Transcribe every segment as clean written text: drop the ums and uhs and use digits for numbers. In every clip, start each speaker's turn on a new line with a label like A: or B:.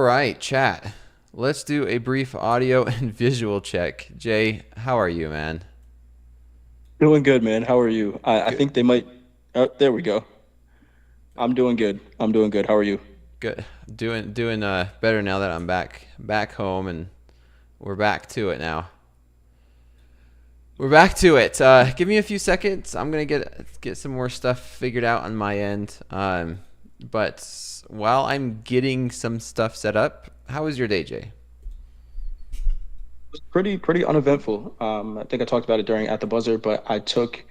A: right, chat. Let's do a brief audio and visual check. Jay, how are you, man?
B: Doing good, man. How are you? I
A: Good.
B: think they might. There we go. I'm doing good. I'm doing good. How are you?
A: Good. Doing better now that I'm back home and we're back to it now. We're back to it. Give me a few seconds. I'm gonna get some more stuff figured out on my end. But while I'm getting some stuff set up, how was your day, Jay?
B: It was pretty uneventful. I think I talked about it during at the buzzer, but I took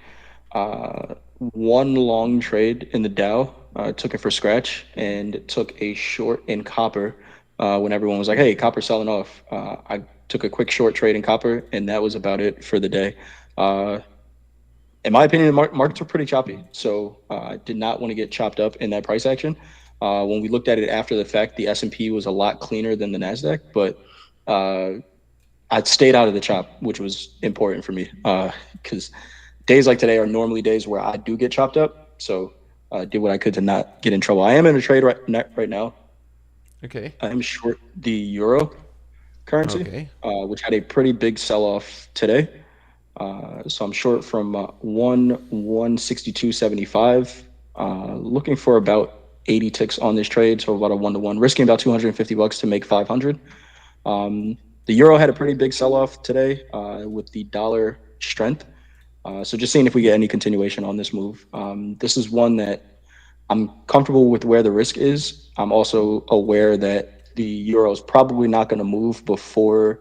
B: one long trade in the Dow. Took it for scratch and took a short in copper. When everyone was like, "Hey, copper's selling off," I took a quick short trade in copper, and that was about it for the day. Uh, in my opinion, the markets were pretty choppy, so I did not want to get chopped up in that price action. When we looked at it after the fact, the S&P was a lot cleaner than the Nasdaq, but uh, I stayed out of the chop, which was important for me because days like today are normally days where I do get chopped up. So I did what I could to not get in trouble. I am in a trade right now.
A: Okay.
B: I'm short the euro currency,
A: Okay.
B: which had a pretty big sell off today. So I'm short from 162.75. Looking for about 80 ticks on this trade, so about a 1-to-1, risking about 250 bucks to make 500. Um, the euro had a pretty big sell off today with the dollar strength. So just seeing if we get any continuation on this move. This is one that I'm comfortable with where the risk is. I'm also aware that the euro is probably not going to move before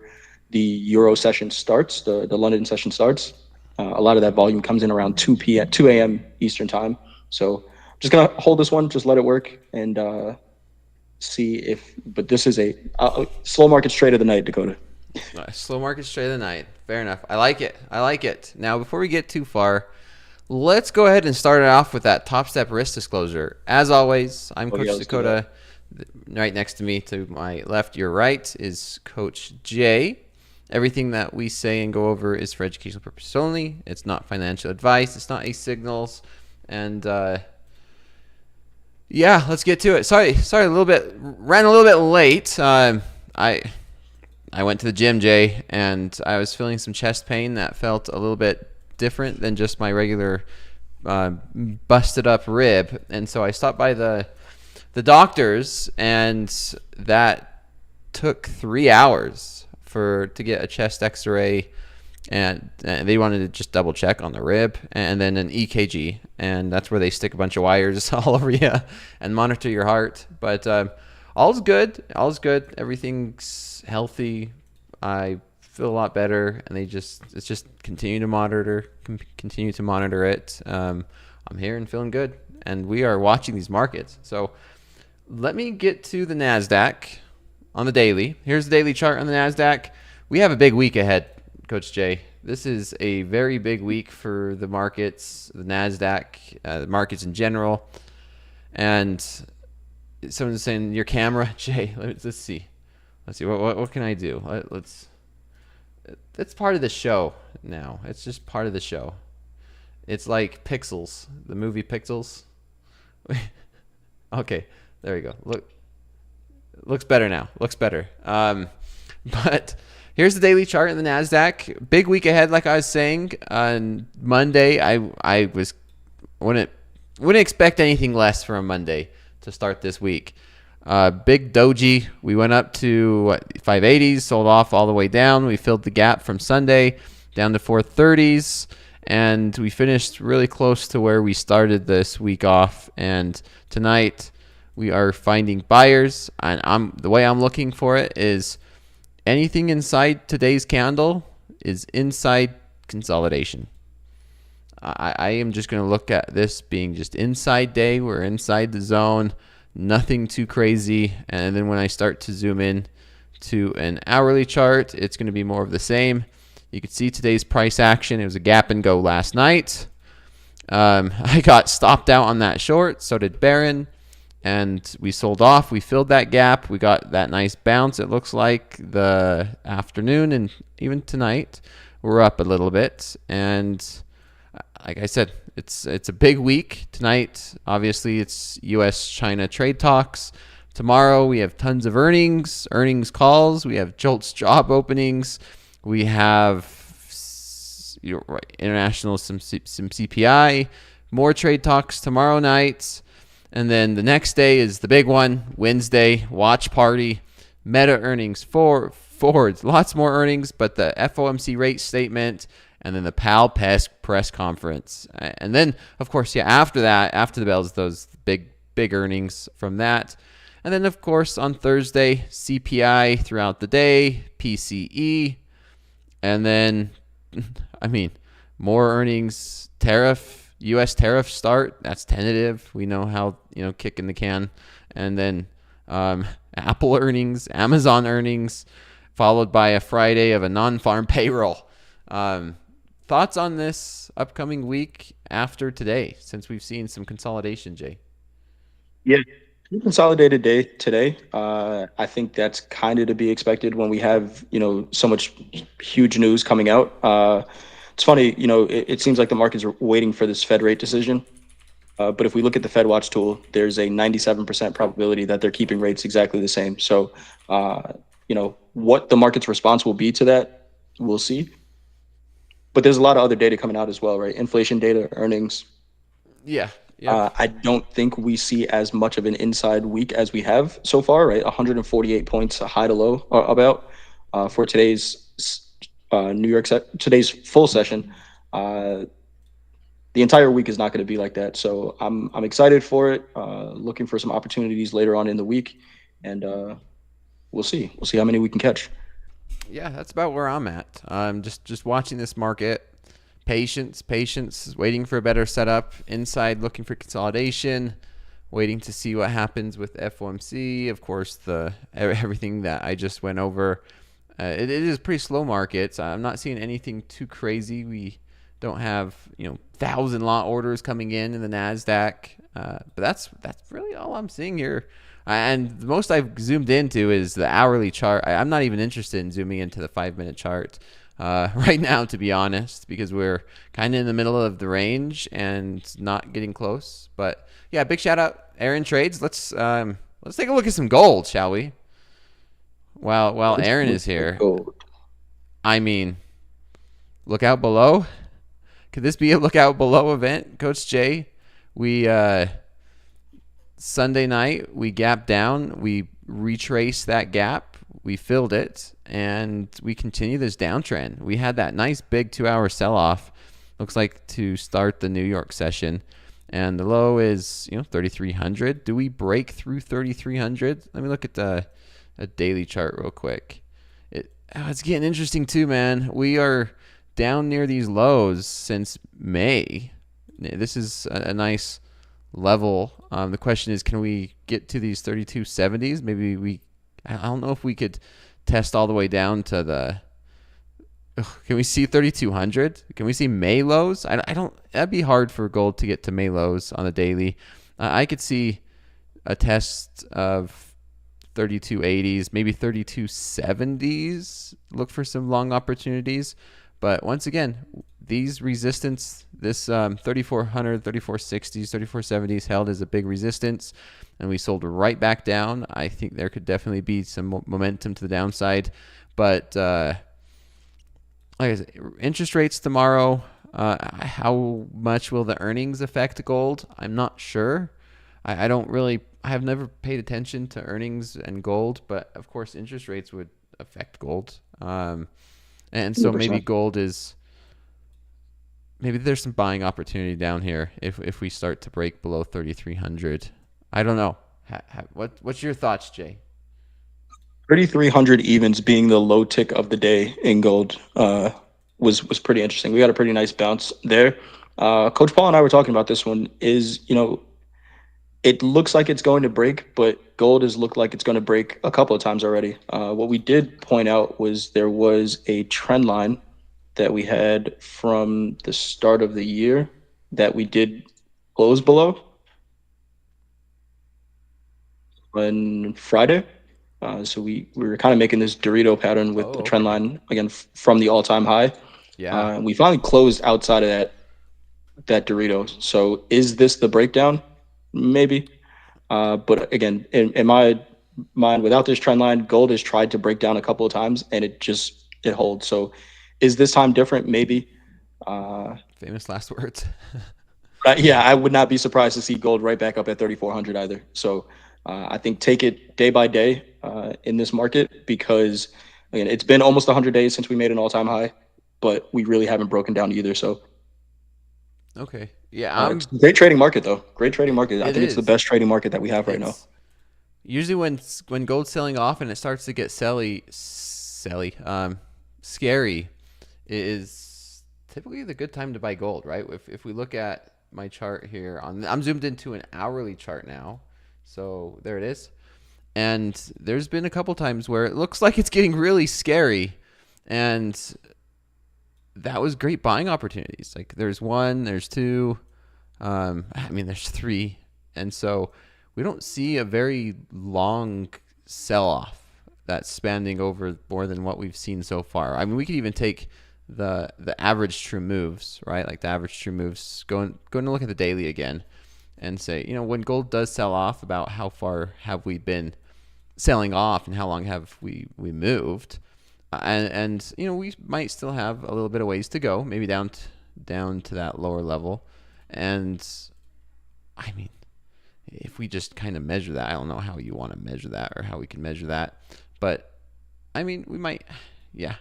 B: the euro session starts, the London session starts. A lot of that volume comes in around 2 a.m. Eastern time. So I'm just going to hold this one, just let it work and see if, but this is a slow market trade of the night, Dakota.
A: Slow market straight of the night. Fair enough. I like it. I like it. Now, before we get too far, let's go ahead and start it off with that top step risk disclosure. As always, I'm
B: Oh, yeah,
A: Coach
B: let's do that.
A: Dakota. Right next to me, to my left, your right, is Coach Jay. Everything that we say and go over is for educational purposes only. It's not financial advice. It's not a signals. And yeah, let's get to it. Sorry, ran a little bit late. I I went to the gym, Jay, and I was feeling some chest pain that felt a little bit different than just my regular busted up rib, and so I stopped by the doctor's, and that took 3 hours to get a chest X-ray, and they wanted to just double check on the rib, and then an EKG, and that's where they stick a bunch of wires all over you and monitor your heart. But all's good. All's good. Everything's healthy. I feel a lot better, and it's just continue to monitor it. I'm here and feeling good, and we are watching these markets. So let me get to the Nasdaq on the daily. Here's the daily chart on the Nasdaq. We have a big week ahead, Coach Jay. This is a very big week for the markets, the Nasdaq, the markets in general, and someone's saying your camera, Jay. Let's see. Let's see. What can I do? Let's. That's part of the show now. It's just part of the show. It's like Pixels, the movie Pixels. Okay, there we go. Looks better now. Looks better. But here's the daily chart in the Nasdaq. Big week ahead, like I was saying. On Monday, I wouldn't expect anything less from a Monday to start this week. Big doji. We went up to 580s, sold off all the way down. We filled the gap from Sunday down to 430s, and we finished really close to where we started this week off. And tonight we are finding buyers, and the way I'm looking for it is anything inside today's candle is inside consolidation. I am just going to look at this being just inside day. We're inside the zone, nothing too crazy. And then when I start to zoom in to an hourly chart, it's going to be more of the same. You can see today's price action. It was a gap and go last night. I got stopped out on that short. So did Barron. And we sold off. We filled that gap. We got that nice bounce. It looks like the afternoon and even tonight we're up a little bit. And like I said, it's a big week tonight. Obviously, it's U.S.-China trade talks. Tomorrow we have tons of earnings calls. We have JOLTS job openings. We have international some CPI. More trade talks tomorrow night. And then the next day is the big one, Wednesday, watch party, Meta earnings, forwards, lots more earnings, but the FOMC rate statement, and then the PAL press conference. And then, of course, after that, after the bells, those big earnings from that. And then, of course, on Thursday, CPI throughout the day, PCE, and then, I mean, more earnings, U.S. tariff start. That's tentative. We know how, kick in the can. And then Apple earnings, Amazon earnings, followed by a Friday of a non-farm payroll. Thoughts on this upcoming week after today, since we've seen some consolidation, Jay?
B: Yeah. Consolidated day today. I think that's kind of to be expected when we have, so much huge news coming out. It's funny, it seems like the markets are waiting for this Fed rate decision. But if we look at the Fed Watch tool, there's a 97% probability that they're keeping rates exactly the same. So, what the market's response will be to that, we'll see. But there's a lot of other data coming out as well, right? Inflation data, earnings.
A: Yeah.
B: I don't think we see as much of an inside week as we have so far, right? 148 points, high to low, about for today's today's full session. The entire week is not going to be like that, so I'm excited for it. Looking for some opportunities later on in the week, and we'll see how many we can catch.
A: Yeah, that's about where I'm at. Just watching this market. Patience, waiting for a better setup. Inside, looking for consolidation, waiting to see what happens with FOMC. Of course, everything that I just went over. It is a pretty slow market. So I'm not seeing anything too crazy. We don't have 1,000 lot orders coming in the Nasdaq. But that's really all I'm seeing here. And the most I've zoomed into is the hourly chart. I'm not even interested in zooming into the 5-minute chart. Right now, to be honest, because we're kind of in the middle of the range and not getting close. But yeah, big shout out, Aaron Trades. Let's take a look at some gold, shall we? While Aaron is here, I mean, look out below. Could this be a look out below event, Coach Jay? We Sunday night we gapped down. We retraced that gap. We filled it, and we continue this downtrend. We had that nice big 2-hour sell-off, looks like, to start the New York session, and the low is 3,300. Do we break through 3,300? Let me look at a daily chart real quick. It's getting interesting too, man. We are down near these lows since May. This is a nice level. The question is, can we get to these 3270s? Maybe I don't know if we could test all the way down to the. Can we see 3,200? Can we see May lows? I don't. That'd be hard for gold to get to May lows on the daily. I could see a test of 3280s, maybe 3270s. Look for some long opportunities, but once again, these resistance, this 3,400, 3460s, 3470s held as a big resistance, and we sold right back down. I think there could definitely be some momentum to the downside, but like I said, interest rates tomorrow. How much will the earnings affect gold? I'm not sure. I don't really. I have never paid attention to earnings and gold, but of course, interest rates would affect gold. And so
B: 100%.
A: maybe gold is. Maybe there's some buying opportunity down here if we start to break below 3,300. I don't know. What's your thoughts, Jay?
B: 3,300 evens being the low tick of the day in gold was pretty interesting. We got a pretty nice bounce there. Coach Paul and I were talking about this one. It looks like it's going to break, but gold has looked like it's going to break a couple of times already. What we did point out was there was a trend line that we had from the start of the year that we did close below on Friday. So we were kind of making this Dorito pattern with the trend line again from the all-time high.
A: Yeah.
B: We finally closed outside of that Dorito. So is this the breakdown? Maybe. But again, in my mind, without this trend line, gold has tried to break down a couple of times and it holds. So is this time different? Maybe. Uh,
A: Famous last words.
B: yeah, I would not be surprised to see gold right back up at 3,400 either. So I think take it day by day in this market because again, it's been almost 100 days since we made an all-time high, but we really haven't broken down either. So
A: Okay. Yeah,
B: it's a great trading market though. Great trading market. I
A: it
B: think it's the
A: is.
B: best trading market that we have right now.
A: It's usually when gold's selling off and it starts to get scary, is typically the good time to buy gold, right? If we look at my chart here, I'm zoomed into an hourly chart now, so there it is. And there's been a couple times where it looks like it's getting really scary, and that was great buying opportunities. Like there's one, there's two, there's three, and so we don't see a very long sell-off that's spanning over more than what we've seen so far. I mean, we could even take the average true moves, right? Like the average true moves, going to look at the daily again, and say, when gold does sell off, about how far have we been selling off, and how long have we moved? And we might still have a little bit of ways to go, maybe down to that lower level. And I mean, if we just kind of measure that, I don't know how you want to measure that or how we can measure that, but I mean, we might, yeah.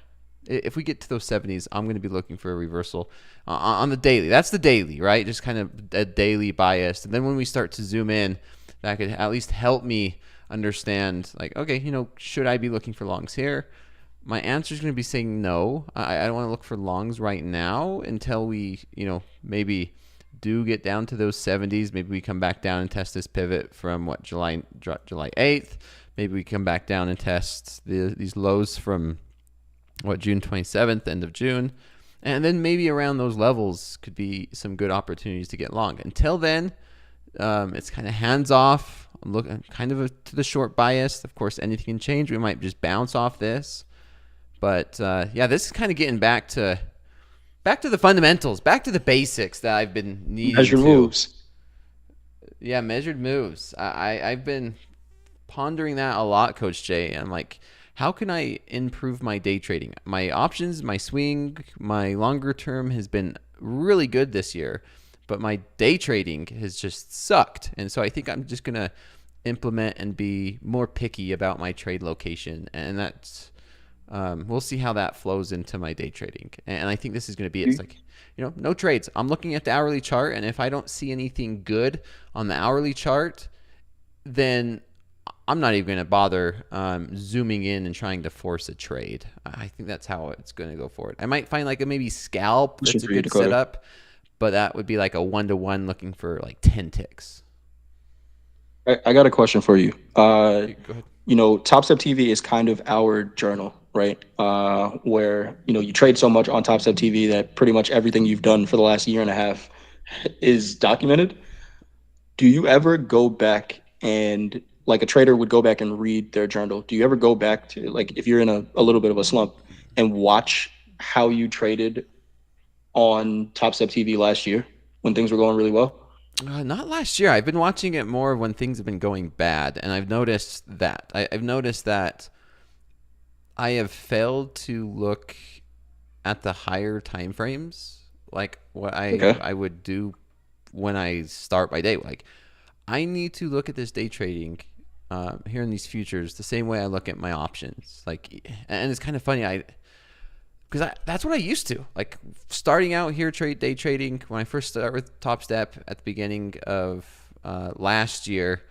A: If we get to those 70s, I'm going to be looking for a reversal on the daily. That's the daily, right? Just kind of a daily bias. And then when we start to zoom in, that could at least help me understand, like, okay, should I be looking for longs here? My answer is going to be saying no. I don't want to look for longs right now until we, maybe do get down to those 70s. Maybe we come back down and test this pivot from July 8th. Maybe we come back down and test these lows from June 27th, end of June. And then maybe around those levels could be some good opportunities to get long. Until then, it's kind of hands off. I'm looking kind of to the short bias. Of course, anything can change. We might just bounce off this. But this is kind of getting back to the fundamentals, back to the basics that I've been needing
B: Measure
A: to.
B: moves.
A: Yeah, measured moves. I've been pondering that a lot, Coach Jay. I'm like, how can I improve my day trading? My options, my swing, my longer term has been really good this year, but my day trading has just sucked. And so I think I'm just going to implement and be more picky about my trade location. And that's, we'll see how that flows into my day trading. And I think this is going to be, it's like, no trades. I'm looking at the hourly chart, and if I don't see anything good on the hourly chart, then I'm not even going to bother zooming in and trying to force a trade. I think that's how it's going to go forward. I might find like a maybe scalp that's a good setup, but that would be like a 1-to-1 looking for like 10 ticks.
B: I got a question for you.
A: Go ahead.
B: Topstep TV is kind of our journal, right? Where, you trade so much on Topstep TV that pretty much everything you've done for the last year and a half is documented. Do you ever go back and, like a trader would go back and read their journal, do you ever go back to, like, if you're in a little bit of a slump and watch how you traded on Topstep TV last year when things were going really well?
A: Not last year. I've been watching it more when things have been going bad, and I've noticed that. I've noticed that I have failed to look at the higher time frames, like what I would do when I start my day. Like, I need to look at this day trading here in these futures the same way I look at my options. Like, and it's kind of funny. Because that's what I used to. Like, starting out here day trading, when I first started with Topstep at the beginning of last year,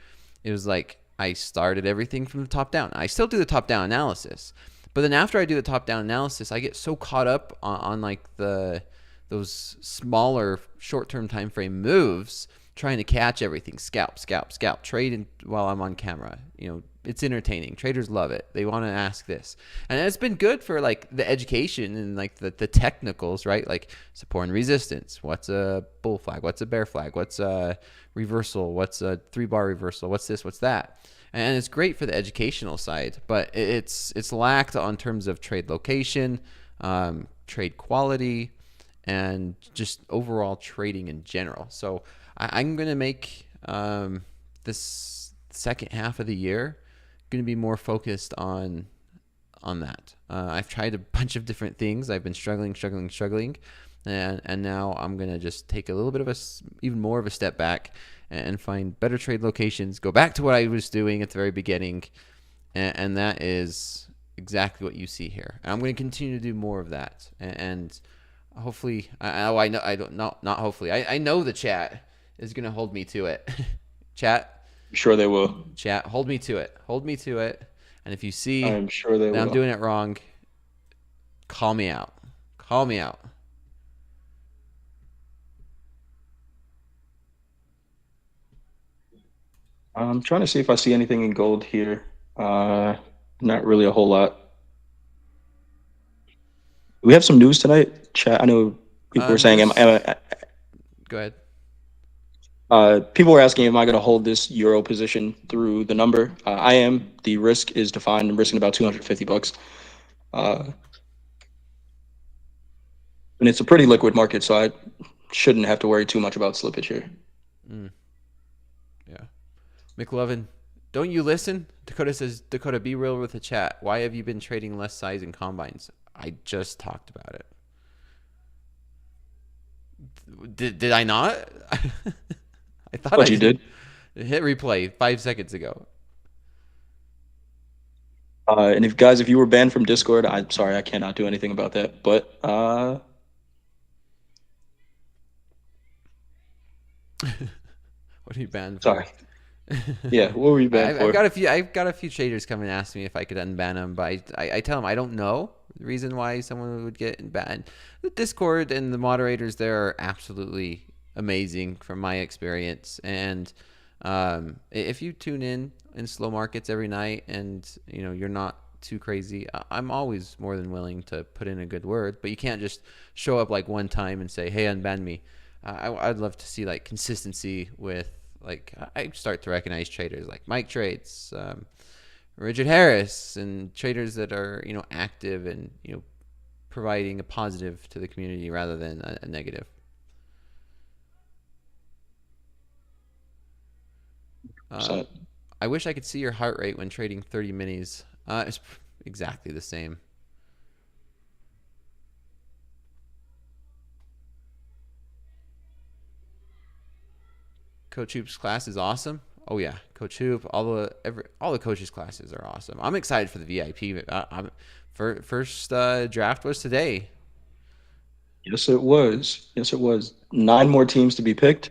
A: it was like I started everything from the top down. I still do the top down analysis, but then after I do the top down analysis, I get so caught up on like those smaller short term time frame moves, trying to catch everything, scalp, trade while I'm on camera. It's entertaining. Traders love it. They want to ask this. And it's been good for like the education and like the technicals, right? Like support and resistance. What's a bull flag? What's a bear flag? What's a reversal? What's a 3-bar reversal? What's this? What's that? And it's great for the educational side, but it's lacked on terms of trade location, trade quality, and just overall trading in general. So I'm going to make this second half of the year, going to be more focused on that. I've tried a bunch of different things. I've been struggling, and now I'm gonna just take a little bit of even more of a step back and find better trade locations. Go back to what I was doing at the very beginning, and that is exactly what you see here. And I'm going to continue to do more of that, and hopefully, I know I don't not hopefully. I know the chat is going to hold me to it. Chat,
B: I'm sure they will.
A: chat, hold me to it. Hold me to it. And if you see
B: I'm sure they
A: that I'm
B: will.
A: doing it wrong, call me out. Call me out.
B: I'm trying to see if I see anything in gold here. Not really a whole lot. We have some news tonight, chat. I know people were saying,
A: Go ahead.
B: people were asking, am I going to hold this euro position through the number? I am. The risk is defined. I'm risking about $250. And it's a pretty liquid market, so I shouldn't have to worry too much about slippage here.
A: Yeah. McLovin, don't you listen? Dakota says, Dakota, be real with the chat. Why have you been trading less size in combines? I just talked about it. Did I not? I thought
B: But you did.
A: Hit replay 5 seconds ago.
B: And if you were banned from Discord, I'm sorry, I cannot do anything about that. But
A: What are you banned for?
B: sorry. Yeah, what were you banned for?
A: I've got a few traders come and ask me if I could unban them, but I tell them I don't know the reason why someone would get banned. The Discord and the moderators there are absolutely amazing from my experience, and if you tune in slow markets every night and you're not too crazy, I'm always more than willing to put in a good word, but you can't just show up like one time and say, hey, unban me. I'd love to see like consistency with, like, I start to recognize traders like Mike Trades, Richard Harris, and traders that are active and providing a positive to the community rather than a negative. I wish I could see your heart rate when trading 30 minis. It's exactly the same. Coach Hoop's class is awesome. Oh yeah, Coach Hoop. All the coaches' classes are awesome. I'm excited for the VIP. First draft was today.
B: Yes, it was. 9 more teams to be picked.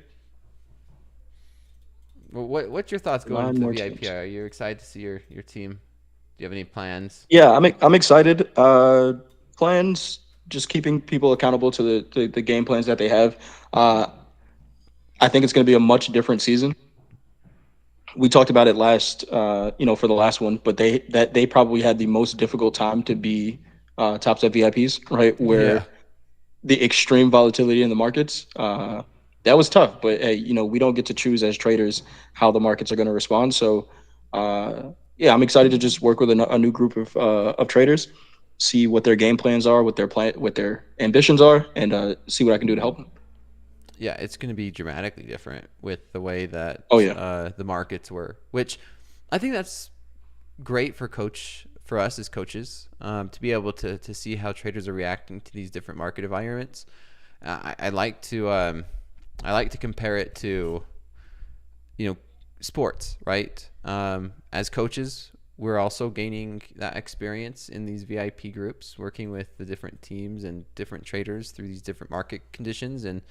A: Well, what's your thoughts going into the VIP?
B: Teams.
A: Are you excited to see your team? Do you have any plans?
B: Yeah, I'm excited. Plans, just keeping people accountable to the game plans that they have. I think it's going to be a much different season. We talked about it last, for the last one, but they probably had the most difficult time to be Topstep VIPs, right? Where the extreme volatility in the markets, that was tough. But hey, we don't get to choose as traders how the markets are going to respond. So, I'm excited to just work with a new group of traders, see what their game plans are, what their ambitions are, and see what I can do to help them.
A: Yeah, it's going to be dramatically different with the way that the markets were, which I think that's great for us as coaches, to be able to see how traders are reacting to these different market environments. I like to compare it to sports, right? As coaches, we're also gaining that experience in these VIP groups, working with the different teams and different traders through these different market conditions. And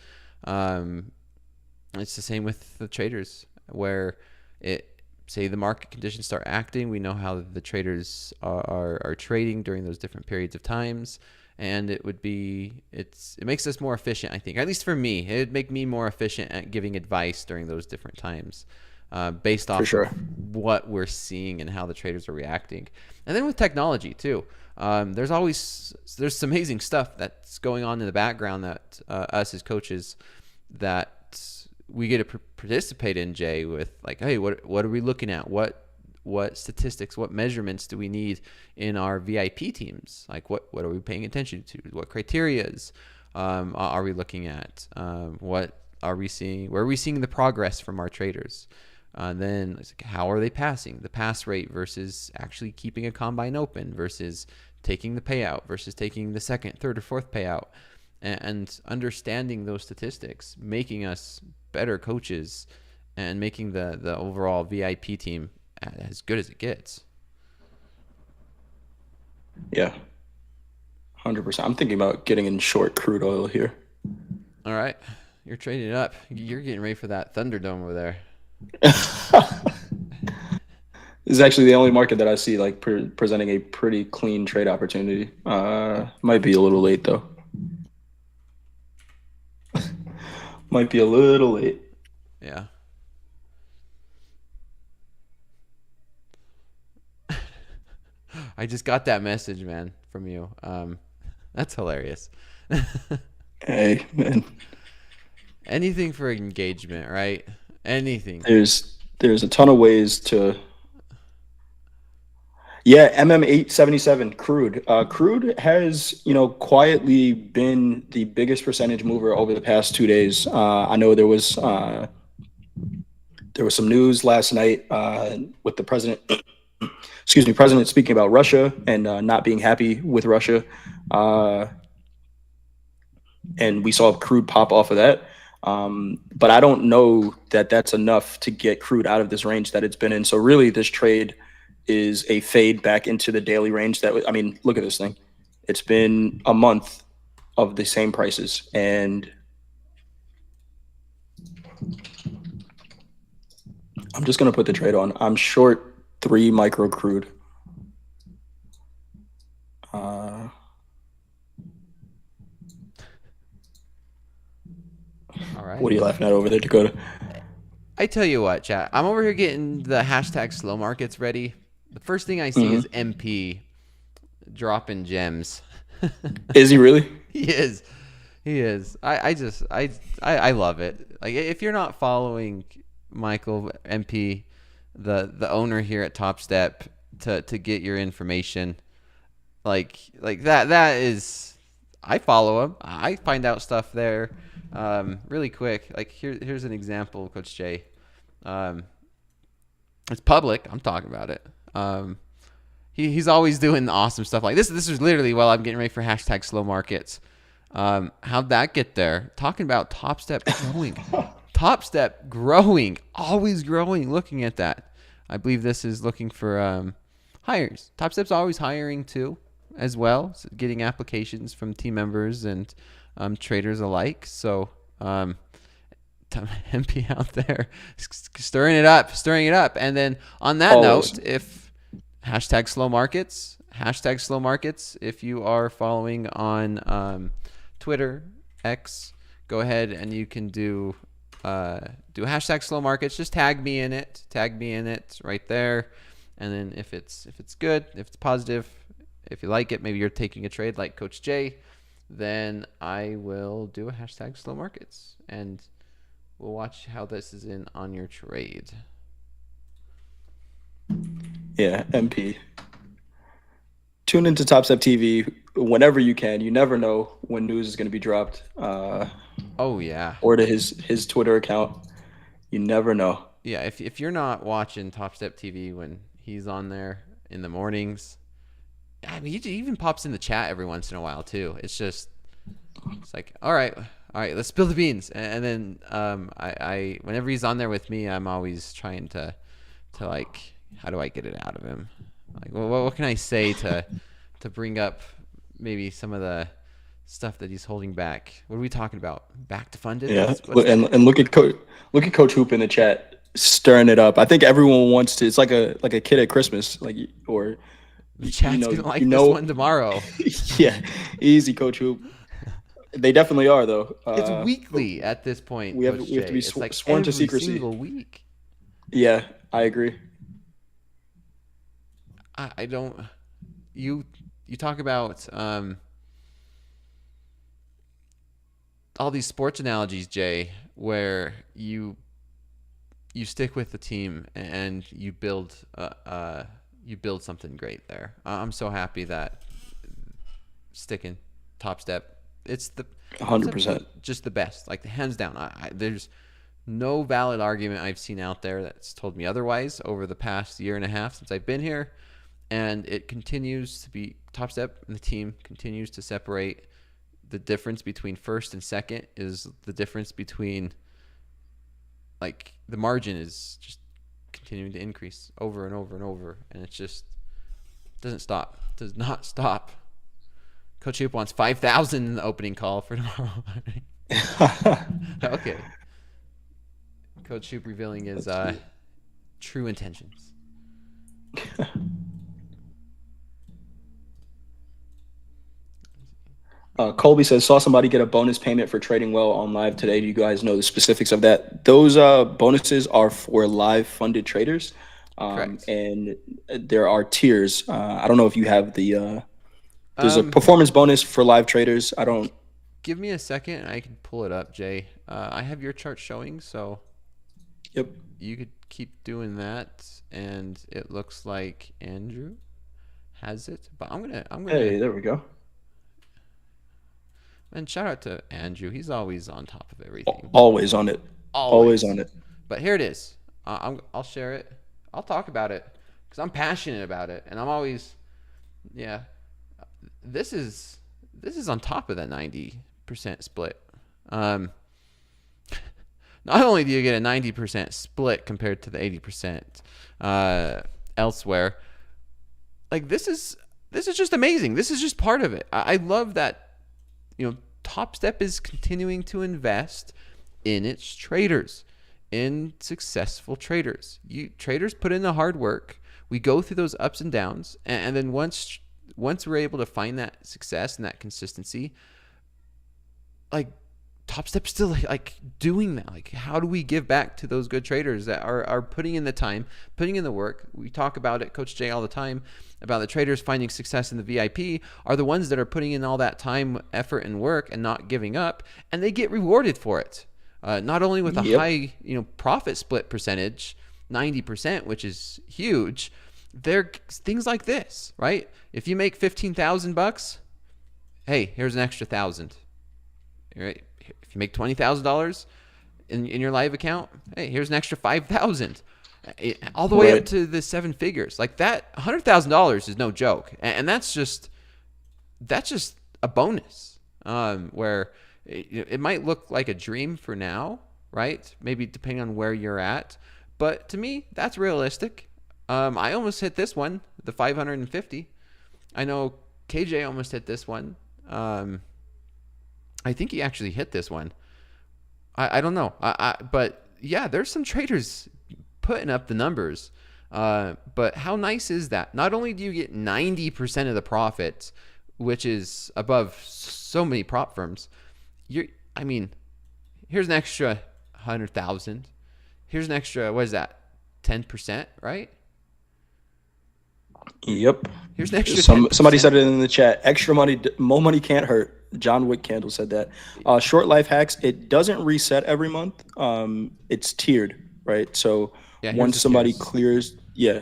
A: it's the same with the traders, where say the market conditions start acting, we know how the traders are trading during those different periods of times, and it makes us more efficient. I think, at least for me, it would make me more efficient at giving advice during those different times, based off of what we're seeing and how the traders are reacting. And then with technology too, there's some amazing stuff that's going on in the background that us as coaches that we get to participate in, Jay, with like, hey, what are we looking at? What statistics, what measurements do we need in our VIP teams? Like what are we paying attention to? What criterias are we looking at? What are we seeing? Where are we seeing the progress from our traders? Then it's like, how are they passing? The pass rate versus actually keeping a combine open versus taking the payout versus taking the second, third, or fourth payout. And understanding those statistics, making us better coaches and making the overall VIP team as good as it gets.
B: Yeah, 100%. I'm thinking about getting in short crude oil here.
A: All right. You're trading it up. You're getting ready for that Thunderdome over there.
B: This is actually the only market that I see like presenting a pretty clean trade opportunity. Might be a little late though. Might be a little late.
A: Yeah. I just got that message, man, from you. That's hilarious.
B: Hey, man.
A: Anything for engagement, right? Anything.
B: There's a ton of ways to. Yeah, MM877 crude. Crude has, quietly been the biggest percentage mover over the past 2 days. I know there was some news last night with the president. Excuse me, president speaking about Russia and not being happy with Russia, uh, and we saw crude pop off of that. But I don't know that that's enough to get crude out of this range that it's been in. So really, this trade is a fade back into the daily range. I mean, look at this thing. It's been a month of the same prices, and I'm just gonna put the trade on. I'm short 3 micro crude.
A: All right.
B: What are you laughing at over there, Dakota?
A: I tell you what, chat. I'm over here getting the hashtag slow markets ready. The first thing I see is MP dropping gems.
B: Is he really?
A: He is. He is. I love it. Like, if you're not following Michael MP, the owner here at Topstep, to get your information, like that is, I follow him. I find out stuff there really quick. Like, here's an example, Coach Jay. It's public. I'm talking about it. He's always doing awesome stuff like this. This is literally while I'm getting ready for hashtag slow markets. How'd that get there? Talking about Topstep growing. Topstep growing. Always growing. Looking at that. I believe this is looking for hires. Topstep's always hiring too, as well. So getting applications from team members and traders alike. So MP out there stirring it up. And then on that note, if hashtag slow markets, if you are following on Twitter, X, go ahead and you can do hashtag slow markets. Just tag me in it right there. And then if it's good, if it's positive, if you like it, maybe you're taking a trade like Coach Jay, then I will do a hashtag slow markets, and we'll watch how this is in on your trade.
B: Yeah, MP. Tune into Topstep TV whenever you can. You never know when news is going to be dropped.
A: Oh yeah.
B: Or to his Twitter account. You never know.
A: Yeah, if you're not watching Topstep TV when he's on there in the mornings, I mean, he even pops in the chat every once in a while too. It's like, all right, let's spill the beans. And then I whenever he's on there with me, I'm always trying to like, how do I get it out of him? Like, well, what can I say to bring up maybe some of the stuff that he's holding back? What are we talking about? Back to funded?
B: Yeah, and look at Coach Hoop in the chat, stirring it up. I think everyone wants to. It's like a kid at Christmas, or
A: the chat's gonna like this one tomorrow.
B: Yeah, easy, Coach Hoop. They definitely are, though.
A: It's weekly at this point.
B: We have to be sworn to secrecy.
A: Single week.
B: Yeah, I agree.
A: I don't. You talk about all these sports analogies, Jay, where you stick with the team and you build something great there. I'm so happy that sticking Topstep. It's the
B: 100%.
A: Just the best, like hands down. There's No valid argument I've seen out there that's told me otherwise over the past year and a half since I've been here. And it continues to be Topstep, and the team continues to separate. The difference between first and second is the difference between, like, the margin is just continuing to increase over and over and over, and it just doesn't stop. Does not stop. Coach Hoop wants 5,000 in the opening call for tomorrow. Okay. Coach Hoop revealing his true intentions.
B: Colby says, saw somebody get a bonus payment for trading well on live today. Do you guys know the specifics of that? Those bonuses are for live funded traders.
A: Correct.
B: And there are tiers. I don't know if you have there's a performance bonus for live traders. I don't.
A: Give me a second and I can pull it up, Jay. I have your chart showing, so
B: Yep.
A: you could keep doing that. And it looks like Andrew has it, but I'm gonna.
B: Hey, there we go.
A: And shout out to Andrew. He's always on top of everything.
B: Always on it.
A: Always.
B: Always on it.
A: But here it is. I'll share it. I'll talk about it because I'm passionate about it, and I'm always, yeah. This is on top of that 90% split. Not only do you get a 90% split compared to the 80% elsewhere, like this is just amazing. This is just part of it. I love that. Topstep is continuing to invest in its traders, in successful traders. Traders put in the hard work. We go through those ups and downs, and then once we're able to find that success and that consistency, like Topstep's still like doing that. Like, how do we give back to those good traders that are putting in the time, putting in the work? We talk about it, Coach Jay, all the time about the traders finding success in the VIP are the ones that are putting in all that time, effort, and work and not giving up, and they get rewarded for it. Not only with a high, profit split percentage, 90%, which is huge. There things like this, right? If you make $15,000, hey, here's an extra 1,000. Right? If you make $20,000 in your live account, hey, here's an extra 5,000. All the way up to the seven figures. Like that, $100,000 is no joke, and that's just a bonus. Where it might look like a dream for now, right? Maybe depending on where you're at, but to me, that's realistic. I almost hit this one, the 550. I know KJ almost hit this one. I think he actually hit this one. I don't know. But yeah, there's some traders putting up the numbers. But how nice is that? Not only do you get 90% of the profits, which is above so many prop firms, here's an extra 100,000. Here's an extra, what is that? 10%, right?
B: Yep.
A: Here's an extra.
B: Somebody said it in the chat. Extra money, more money can't hurt. John Wick Candle said that. Short life hacks. It doesn't reset every month. It's tiered, right? So once somebody clears, yeah,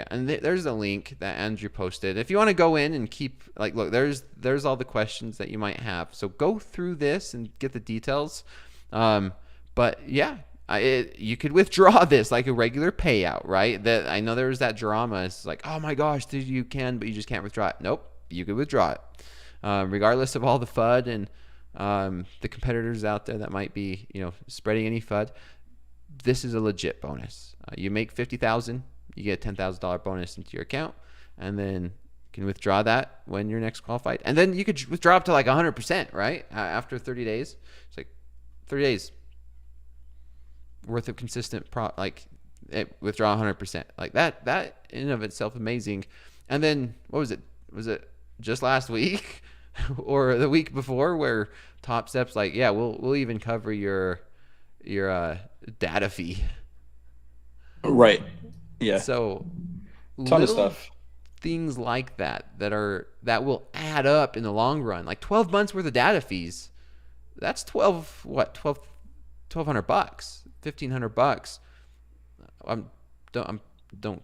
A: and there's a link that Andrew posted. If you want to go in and keep look, there's all the questions that you might have. So go through this and get the details. But yeah. You could withdraw this like a regular payout, right? That I know there was that drama. It's like, oh my gosh, you can, but you just can't withdraw it. Nope, you could withdraw it, regardless of all the FUD and the competitors out there that might be, spreading any FUD. This is a legit bonus. You make $50,000, you get a $10,000 bonus into your account, and then you can withdraw that when you're next qualified, and then you could withdraw up to like 100%, right? After 30 days, it's like 30 days. Worth of consistent withdraw 100%, like that in and of itself amazing. And then what was it just last week or the week before where Topstep's like, yeah, we'll even cover your data fee,
B: right? Yeah,
A: so
B: ton of stuff,
A: things like that will add up in the long run. Like 12 months worth of data fees, that's $1,200, $1,500. Don't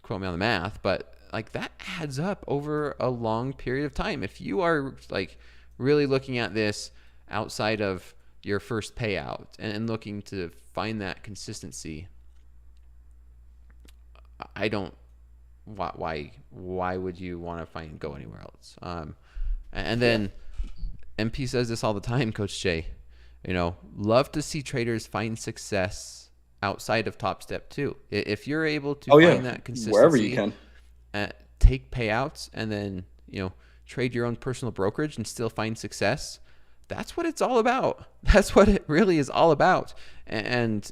A: quote me on the math, but like that adds up over a long period of time. If you are like really looking at this outside of your first payout and looking to find that consistency, I don't. Why would you want to go anywhere else? And then MP says this all the time, Coach Jay. Love to see traders find success outside of Top Step too. If you're able to find that consistency,
B: wherever you can,
A: take payouts, and then trade your own personal brokerage and still find success. That's what it's all about. That's what it really is all about. And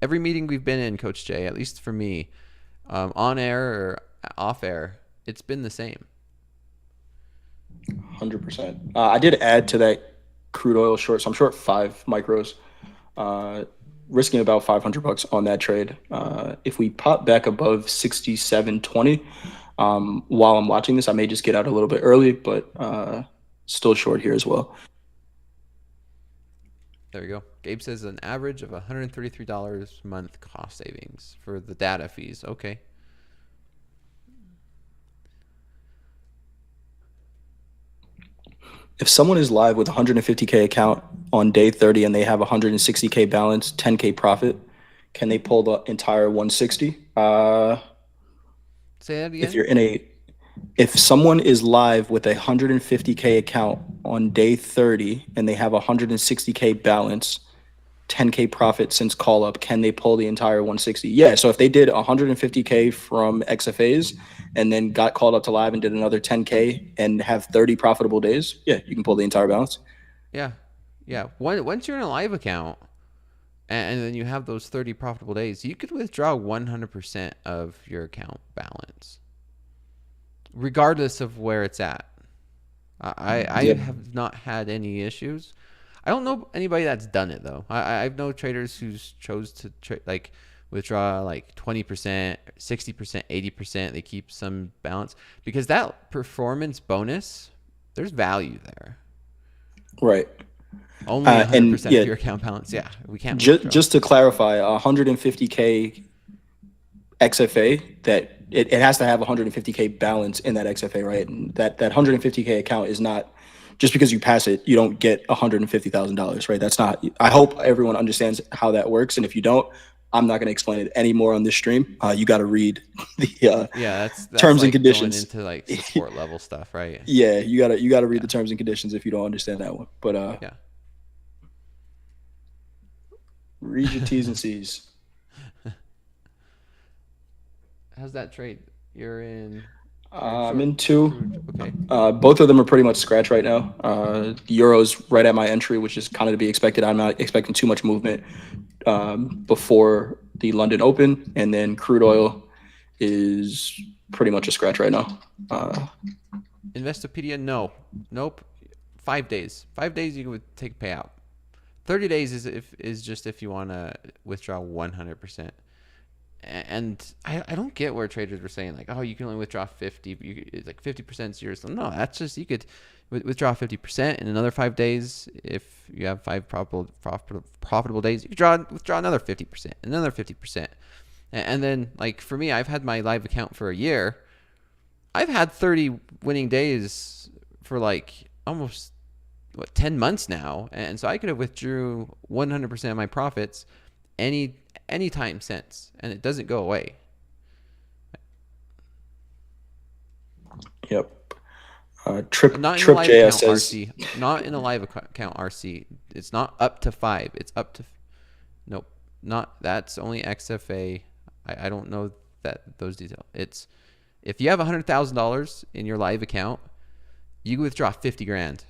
A: every meeting we've been in, Coach Jay, at least for me, on air or off air, it's been the same.
B: 100%. I did add to that crude oil short, so I'm short 5 micros, risking about $500 on that trade. If we pop back above 67.20, while I'm watching this, I may just get out a little bit early, but still short here as well.
A: There we go. Gabe says an average of $133 a month cost savings for the data fees. Okay.
B: If someone is live with a 150K account on day 30 and they have 160K balance, 10K profit, can they pull the entire 160?
A: Say that again.
B: If someone is live with a 150K account on day 30 and they have a 160K balance, 10K profit since call up, can they pull the entire 160? Yeah. So if they did 150K from XFAs and then got called up to live and did another 10K and have 30 profitable days, yeah, you can pull the entire balance.
A: Yeah. Once you're in a live account and then you have those 30 profitable days, you could withdraw 100% of your account balance, regardless of where it's at. I have not had any issues. I don't know anybody that's done it though. I've known traders who chose to withdraw like 20%, 60%, 80%. They keep some balance because that performance bonus, there's value there.
B: Right.
A: Only 100% of your account balance. Yeah, we can't.
B: Just to clarify, 150K XFA, that it has to have 150K balance in that XFA, right? And that 150K account is not just because you pass it, you don't get $150,000, right? That's not. I hope everyone understands how that works, and if you don't, I'm not going to explain it anymore on this stream. You got to read the
A: that's
B: terms
A: like
B: and conditions
A: going into like support level stuff, right?
B: Yeah, you got to read the terms and conditions if you don't understand that one. But
A: yeah.
B: Read your T's and C's.
A: How's that trade? You're in.
B: I'm in 2.
A: Okay.
B: Both of them are pretty much scratch right now. The Euro's right at my entry, which is kind of to be expected. I'm not expecting too much movement before the London Open, and then crude oil is pretty much a scratch right now.
A: Investopedia, nope. 5 days. 5 days you would take payout. 30 days is just if you want to withdraw 100%. And I don't get where traders were saying like, oh, you can only withdraw 50. Like 50% is yours. No, that's just, you could withdraw 50% in another 5 days. If you have 5 profitable days, you could withdraw another 50%, another 50%. And then like for me, I've had my live account for a year. I've had 30 winning days for like almost 10 months now. And so I could have withdrew 100% of my profits any time since, and it doesn't go away.
B: Yep. Trip
A: not in
B: Trip
A: a live
B: JS
A: account,
B: says
A: RC. Not in a live account, RC. It's not up to 5. It's up to. Nope. Not. That's only XFA. I don't know those details. It's if you have $100,000 in your live account, you can withdraw 50 grand.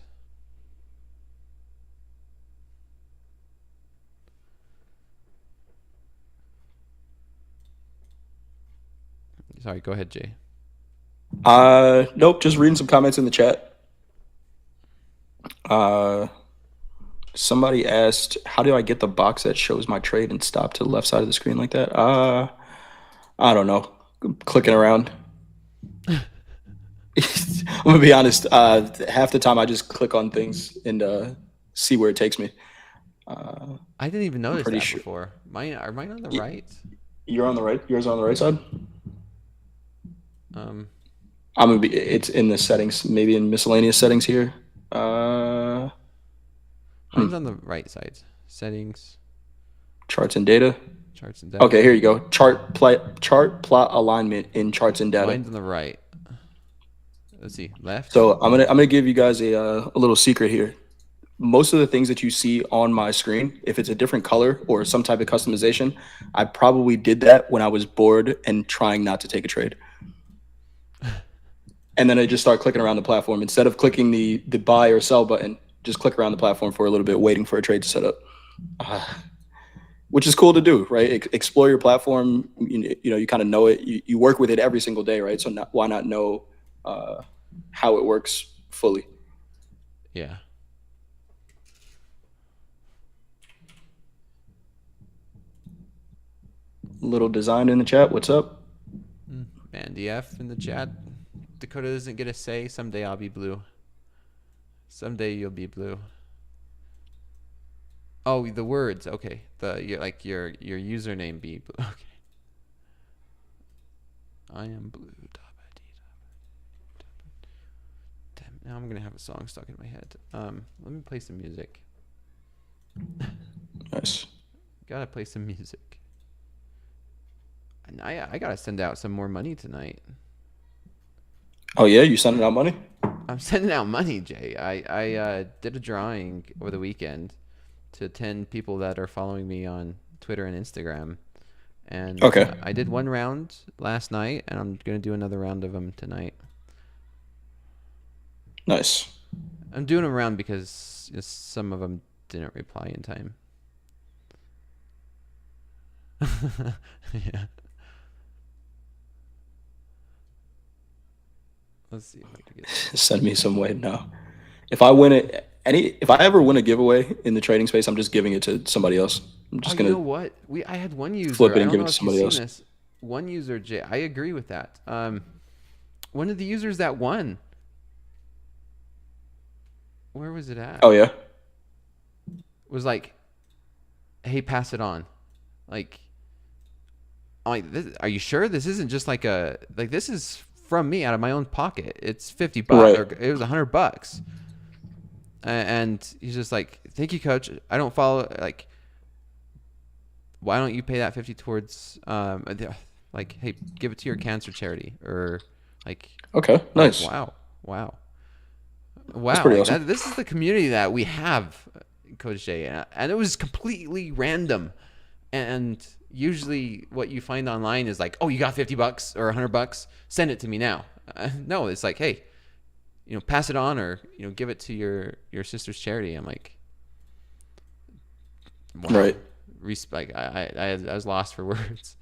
A: Sorry, go ahead, Jay.
B: Nope, just reading some comments in the chat. Somebody asked, how do I get the box that shows my trade and stop to the left side of the screen like that? I don't know. Clicking around. I'm gonna be honest. Half the time I just click on things and see where it takes me.
A: I didn't even notice that before. Are mine on the right?
B: You're on the right. Yours on the right side.
A: I'm
B: gonna be. It's in the settings, maybe in miscellaneous settings here.
A: Hold Mine's on the right side. Settings,
B: Charts and data.
A: charts and data.
B: Okay, here you go. Chart plot alignment in charts and data.
A: Mine's on the right. Let's see, left.
B: So I'm gonna give you guys a little secret here. Most of the things that you see on my screen, if it's a different color or some type of customization, I probably did that when I was bored and trying not to take a trade. And then I just start clicking around the platform instead of clicking the buy or sell button. Just click around the platform for a little bit, waiting for a trade to set up. Which is cool to do, right? Explore your platform. You know, you kind of know it. You work with it every single day, right? So why not know how it works fully?
A: Yeah.
B: Little design in the chat. What's up?
A: Man, DF in the chat. Dakota doesn't get a say. Someday I'll be blue. Someday you'll be blue. Oh, the words. Okay. Your username be blue. Okay. I am blue. Damn, now I'm gonna have a song stuck in my head. Let me play some music.
B: Nice.
A: Gotta play some music. And I gotta send out some more money tonight.
B: Oh yeah, you sending out money?
A: I'm sending out money, Jay. I did a drawing over the weekend to 10 people that are following me on Twitter and Instagram. And
B: okay.
A: I did one round last night, and I'm going to do another round of them tonight.
B: Nice.
A: I'm doing them around because some of them didn't reply in time. Yeah. Let's see if I can get this.
B: Send me some way now. If I ever win a giveaway in the trading space, I'm just giving it to somebody else. I'm just gonna.
A: You know what? I had one user.
B: Flip it and
A: I don't
B: give it
A: know
B: to
A: if
B: somebody
A: you've
B: else.
A: seen this. One user, Jay. I agree with that. One of the users that won. Where was it at?
B: Oh yeah.
A: Was like, hey, pass it on. Like, I'm like, are you sure this isn't just like this is from me out of my own pocket? It's $50,
B: Right.
A: or it was $100. And he's just like, thank you, coach. I don't follow, like, why don't you pay that 50 towards, like, hey, give it to your cancer charity, or like,
B: Okay. Nice.
A: Wow.
B: That's pretty
A: Like
B: awesome.
A: this is the community that we have, Coach Jay, and it was completely random. And usually, what you find online is like, oh, you got $50 or $100, send it to me now. No, it's like, hey, pass it on, or give it to your sister's charity. I'm like, wow.
B: Right.
A: Respect. I was lost for words.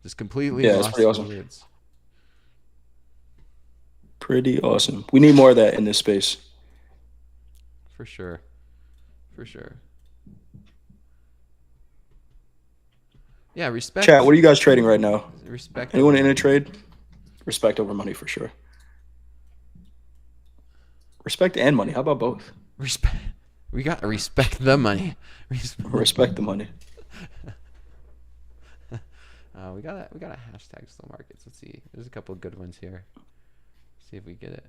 A: Just completely
B: Yeah,
A: lost
B: it's pretty
A: for
B: awesome.
A: words.
B: Pretty awesome. We need more of that in this space.
A: For sure. Yeah, respect.
B: Chat, what are you guys trading right now?
A: Respect.
B: Anyone in a trade? Respect over money for sure. Respect and money. How about both?
A: Respect. We got to respect the money.
B: Respect the money.
A: We got a hashtag slow markets. Let's see. There's a couple of good ones here. See if we get it.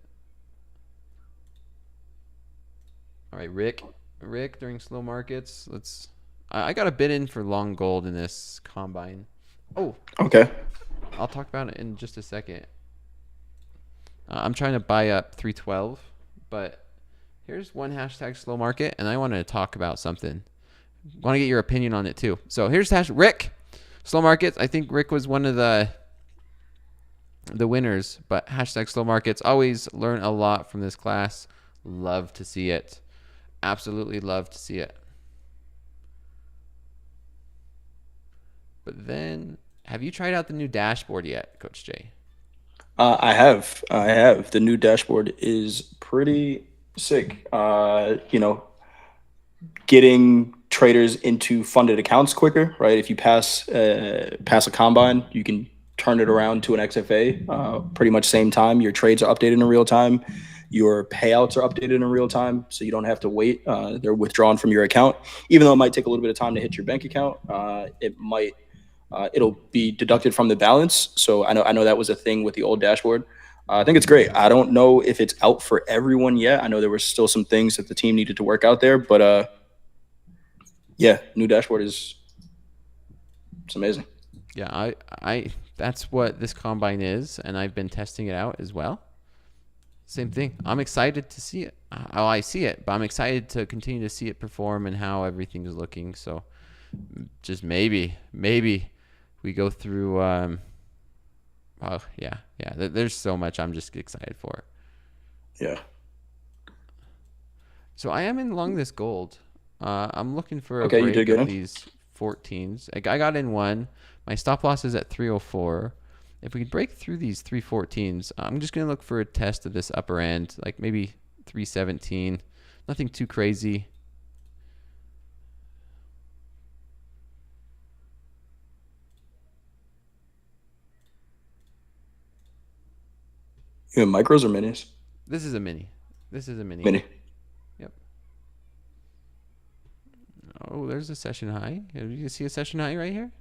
A: All right, Rick during slow markets. I got a bid in for long gold in this combine. Oh.
B: Okay.
A: I'll talk about it in just a second. I'm trying to buy up 312, but here's one hashtag slow market, and I wanted to talk about something. Want to get your opinion on it too. So here's Rick, slow markets. I think Rick was one of the winners, but hashtag slow markets. Always learn a lot from this class. Love to see it. Absolutely love to see it. But then, have you tried out the new dashboard yet, Coach Jay?
B: I have. The new dashboard is pretty sick. Getting traders into funded accounts quicker, right? If you pass a combine, you can turn it around to an XFA pretty much same time. Your trades are updated in real time. Your payouts are updated in real time, so you don't have to wait. They're withdrawn from your account. Even though it might take a little bit of time to hit your bank account, it'll be deducted from the balance. So I know that was a thing with the old dashboard. I think it's great. I don't know if it's out for everyone yet. I know there were still some things that the team needed to work out there, but Yeah, new dashboard it's amazing.
A: Yeah, I that's what this combine is, and I've been testing it out as well. Same thing. I'm excited to see it. Oh, I see it, but I'm excited to continue to see it perform and how everything is looking. So just maybe we go through. Oh yeah. There's so much I'm just excited for.
B: Yeah.
A: So I am in long this gold. I'm looking for a
B: Okay, you did
A: break
B: get
A: of
B: him.
A: these 14s. I got in one. My stop loss is at 304. If we could break through these 314s, I'm just going to look for a test of this upper end, like maybe 317. Nothing too crazy.
B: You in micros or minis?
A: This is a mini.
B: Mini.
A: Yep. Oh, there's a session high. You see a session high right here?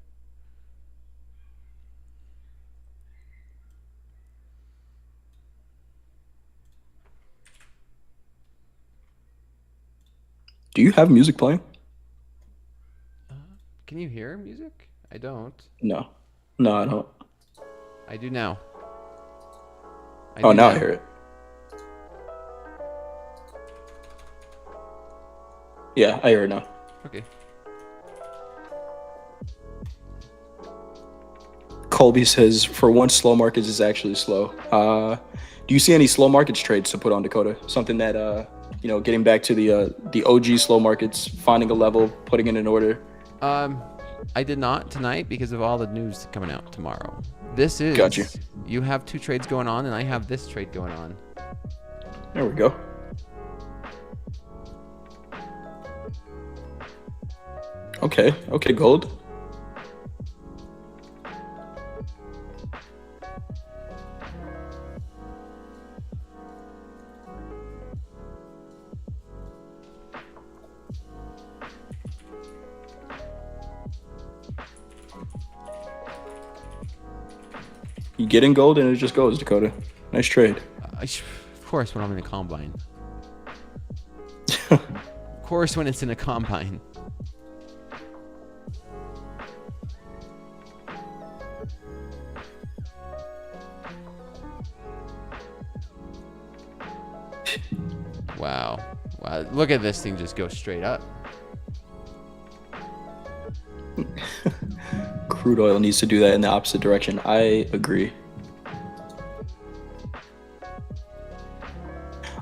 B: Do you have music playing?
A: Can you hear music? I don't.
B: No. No, I don't.
A: I do now.
B: Oh, now I hear it. Yeah, I hear it now.
A: Okay.
B: Colby says, for once, slow markets is actually slow. Do you see any slow markets trades to put on, Dakota? Something that, getting back to the OG slow markets, finding a level, putting it in order.
A: I did not tonight because of all the news coming out tomorrow. This is.
B: Got you.
A: You have two trades going on, and I have this trade going on.
B: There we go. Okay, gold. You get in gold and it just goes, Dakota. Nice trade.
A: Of course, when I'm in a combine. Of course, when it's in a combine. Wow. Look at this thing just go straight up.
B: Crude oil needs to do that in the opposite direction. I agree.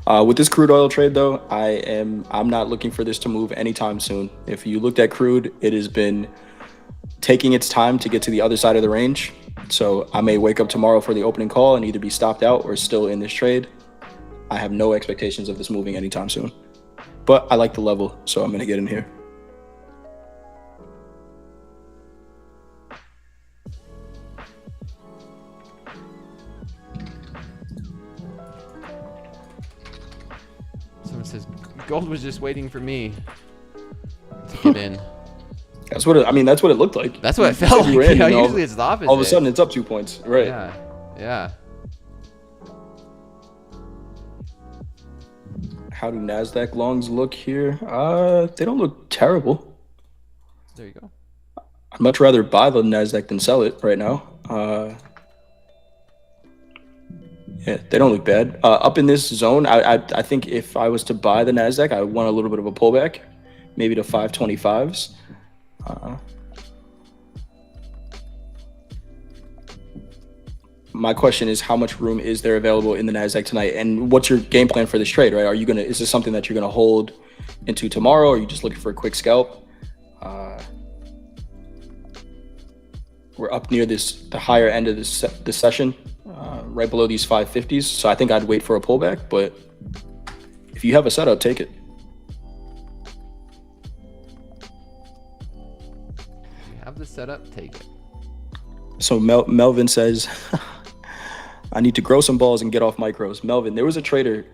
B: With this crude oil trade, though, I'm not looking for this to move anytime soon. If you looked at crude, it has been taking its time to get to the other side of the range. So I may wake up tomorrow for the opening call and either be stopped out or still in this trade. I have no expectations of this moving anytime soon. But I like the level, so I'm going to get in here.
A: Someone says gold was just waiting for me to get in.
B: That's what it looked like.
A: That's what it felt like. Usually it's the opposite.
B: All of a sudden it's up 2 points. Right.
A: Yeah.
B: How do NASDAQ longs look here? They don't look terrible.
A: There you go.
B: I'd much rather buy the NASDAQ than sell it right now. Yeah, they don't look bad. Up in this zone, I think if I was to buy the NASDAQ, I would want a little bit of a pullback, maybe to 525s. My question is, how much room is there available in the NASDAQ tonight? And what's your game plan for this trade, right? Is this something that you're going to hold into tomorrow? Or are you just looking for a quick scalp? We're up near the higher end of this session, right below these 550s. So I think I'd wait for a pullback, but if you have a setup, take it.
A: If you have the setup, take it.
B: So Melvin says, I need to grow some balls and get off micros. Melvin, there was a trader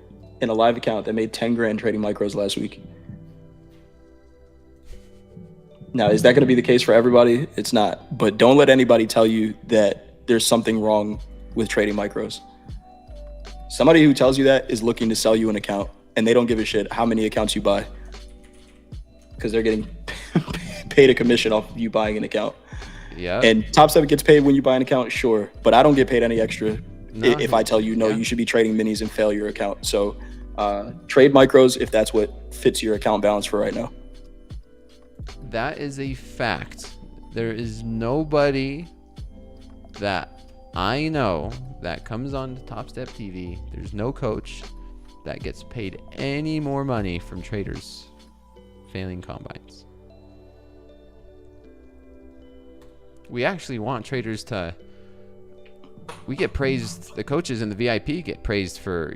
B: in a live account that made 10 grand trading micros last week. Now, is that going to be the case for everybody? It's not. But don't let anybody tell you that there's something wrong with trading micros. Somebody who tells you that is looking to sell you an account, and they don't give a shit how many accounts you buy, because they're getting paid a commission off of you buying an account.
A: Yeah.
B: And TopStep gets paid when you buy an account, sure, but I don't get paid any extra if I tell you, no, you should be trading minis and fail your account. So trade micros if that's what fits your account balance for right now.
A: That is a fact. There is nobody that I know that comes on to Topstep TV. There's no coach that gets paid any more money from traders failing combines. We actually want traders to. We get praised. The coaches and the VIP get praised for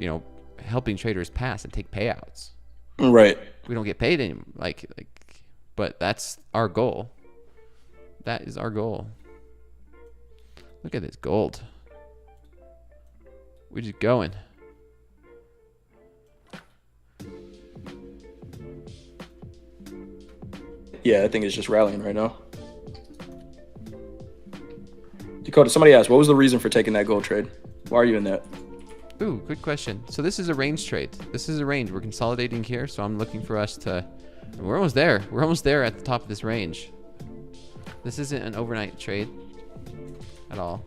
A: helping traders pass and take payouts.
B: Right.
A: We don't get paid any but that's our goal. That is our goal. Look at this gold. We're just going.
B: Yeah, I think it's just rallying right now. Dakota, somebody asked, what was the reason for taking that gold trade? Why are you in that?
A: Ooh, good question. So this is a range trade. This is a range. We're consolidating here, so I'm looking for us to... We're almost there. We're almost there at the top of this range. This isn't an overnight trade at all.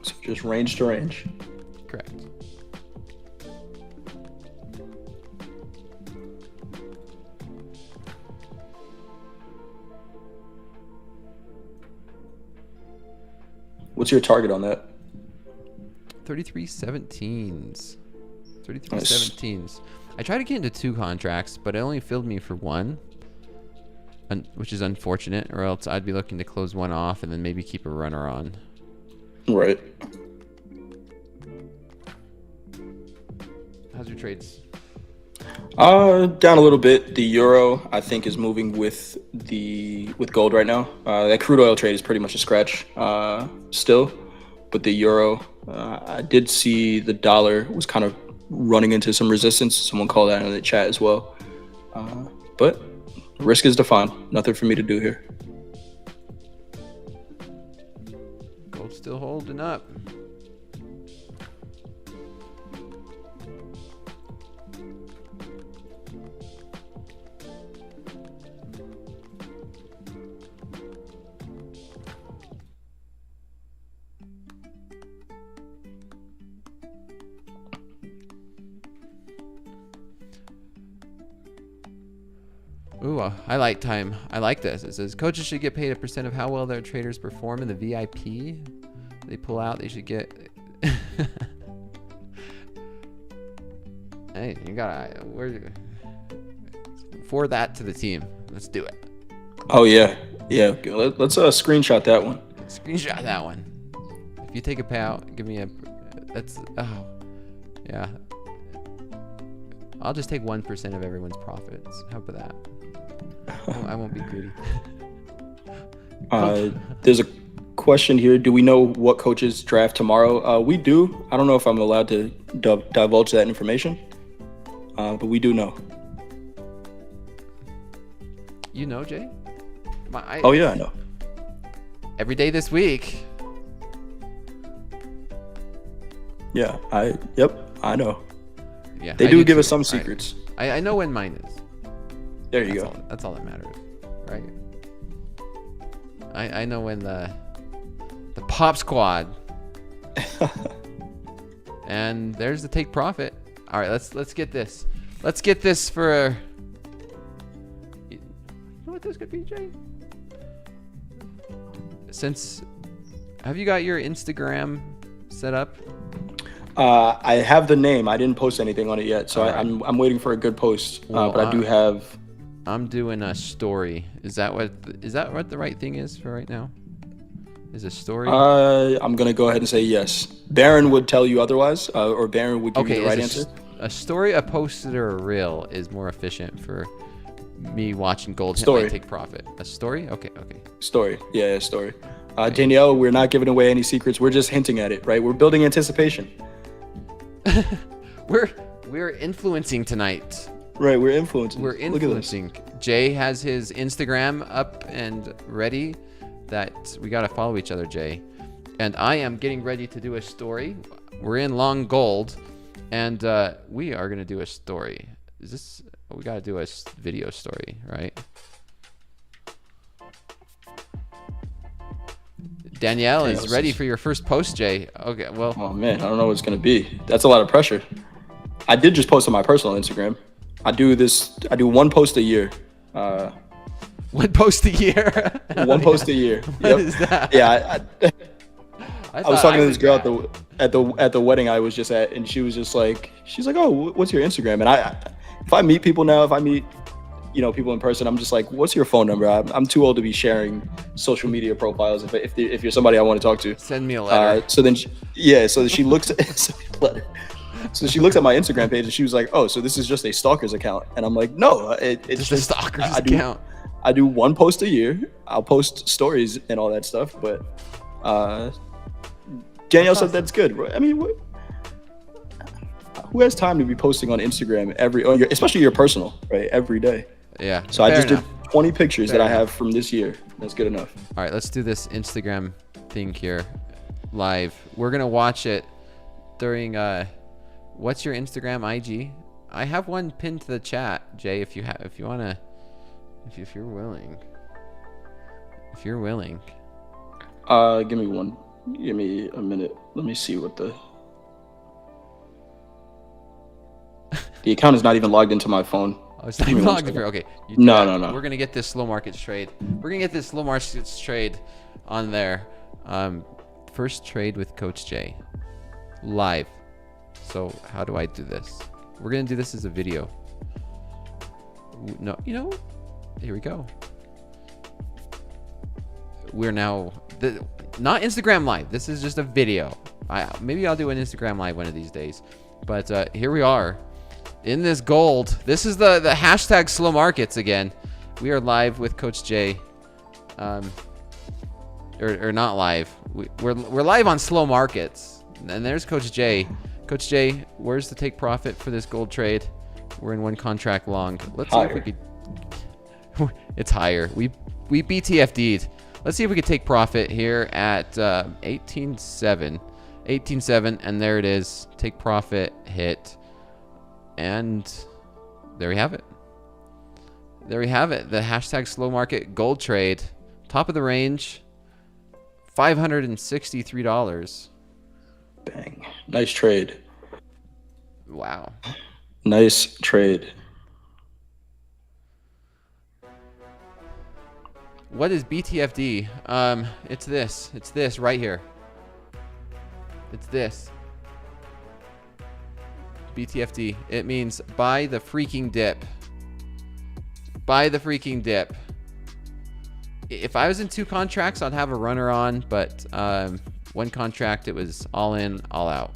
B: So just range to range.
A: Correct.
B: What's your target on that?
A: 33.17s. 33.17s. I tried to get into 2 contracts, but it only filled me for 1, which is unfortunate, or else I'd be looking to close 1 off and then maybe keep a runner on.
B: Right.
A: How's your trades?
B: Down a little bit. The euro, I think, is moving with gold right now. That crude oil trade is pretty much a scratch still, but the euro, I did see the dollar was kind of running into some resistance. Someone called that in the chat as well. But risk is defined. Nothing for me to do here.
A: Gold's still holding up. Ooh, highlight time. I like this. It says coaches should get paid a % of how well their traders perform in the VIP. They pull out, they should get. Hey, you gotta. For that to the team. Let's do it.
B: Oh yeah, yeah. Let's screenshot that one.
A: Screenshot that one. If you take a payout, give me a. That's yeah. I'll just take 1% of everyone's profits. How about that? I won't be greedy.
B: There's a question here. Do we know what coaches draft tomorrow? We do. I don't know if I'm allowed to divulge that information, but we do know.
A: You know, Jay?
B: Oh yeah, I know.
A: Every day this week.
B: Yeah, I know.
A: Yeah,
B: they do give us some secrets.
A: I know when mine is.
B: There you go.
A: That's all that matters, right? I know when the pop squad. And there's the take profit. All right, let's get this. Let's get this for. You know what this could be, Jay? Have you got your Instagram set up?
B: I have the name. I didn't post anything on it yet, so
A: right.
B: I'm waiting for a good post.
A: Well,
B: but I do have.
A: I'm doing a story. Is that what the right thing is for right now? Is a story?
B: I'm gonna go ahead and say yes. Baron would tell you otherwise, or Baron would give you the right answer.
A: A story, a posted, or a reel is more efficient for me watching gold
B: Story.
A: hit my take profit. A story? Okay.
B: Story. Yeah, story. Danielle, we're not giving away any secrets. We're just hinting at it, right? We're building anticipation.
A: We're influencing tonight.
B: Right, we're influencing.
A: We're influencing. Jay has his Instagram up and ready. That we gotta follow each other, Jay. and I am getting ready to do a story. We're in long gold, and we are gonna do a story. Is this? We gotta do a video story, right? Danielle is ready for your first post, Jay. Okay, well.
B: Oh man, I don't know what it's gonna be. That's a lot of pressure. I did just post on my personal Instagram. I do one post a year.
A: One post a year.
B: One post a year.
A: What is that?
B: Yeah, I was talking to this girl at the wedding I was just at, and she was just like, she's like, oh, what's your Instagram? And if I meet people now, if I meet people in person, I'm just like, what's your phone number? I'm too old to be sharing social media profiles. If you're somebody I want to talk to,
A: send me a letter.
B: So she looks at So she looks at my Instagram page and she was like, oh, so this is just a stalker's account. And I'm like, no, it's
A: just a stalker's account.
B: I do one post a year. I'll post stories and all that stuff. But Danielle said that's good. I mean, who has time to be posting on Instagram especially your personal, right? Every day.
A: Yeah.
B: So I just did 20 pictures that I have from this year. That's good enough.
A: All right, let's do this Instagram thing here live. We're going to watch it during what's your Instagram IG? I have one pinned to the chat, Jay, if you're willing. If you're willing.
B: Give me a minute. Let me see what the account is not even logged into my phone.
A: Oh, it's not even logged in. Okay.
B: No.
A: We're going to get this slow markets trade. We're going to get this slow markets trade on there. First trade with Coach Jay. Live. So how do I do this? We're going to do this as a video. No, here we go. We're now not Instagram live. This is just a video. Maybe I'll do an Instagram live one of these days. But here we are in this gold. This is the hashtag slow markets again. We are live with Coach Jay. Or not live. We're live on slow markets. And there's Coach Jay. Coach Jay, where's the take profit for this gold trade? We're in one contract long. Let's see if we could. It's higher. We BTFD'd. Let's see if we could take profit here at 18.7. 18.7, and there it is. Take profit, hit. And there we have it. There we have it. The hashtag slow market gold trade. Top of the range. $563.
B: Bang. Nice trade.
A: Wow.
B: Nice trade.
A: What is BTFD? It's this. It's this right here. It's this. BTFD. It means buy the freaking dip. Buy the freaking dip. If I was in two contracts, I'd have a runner on, but one contract, it was all in, all out.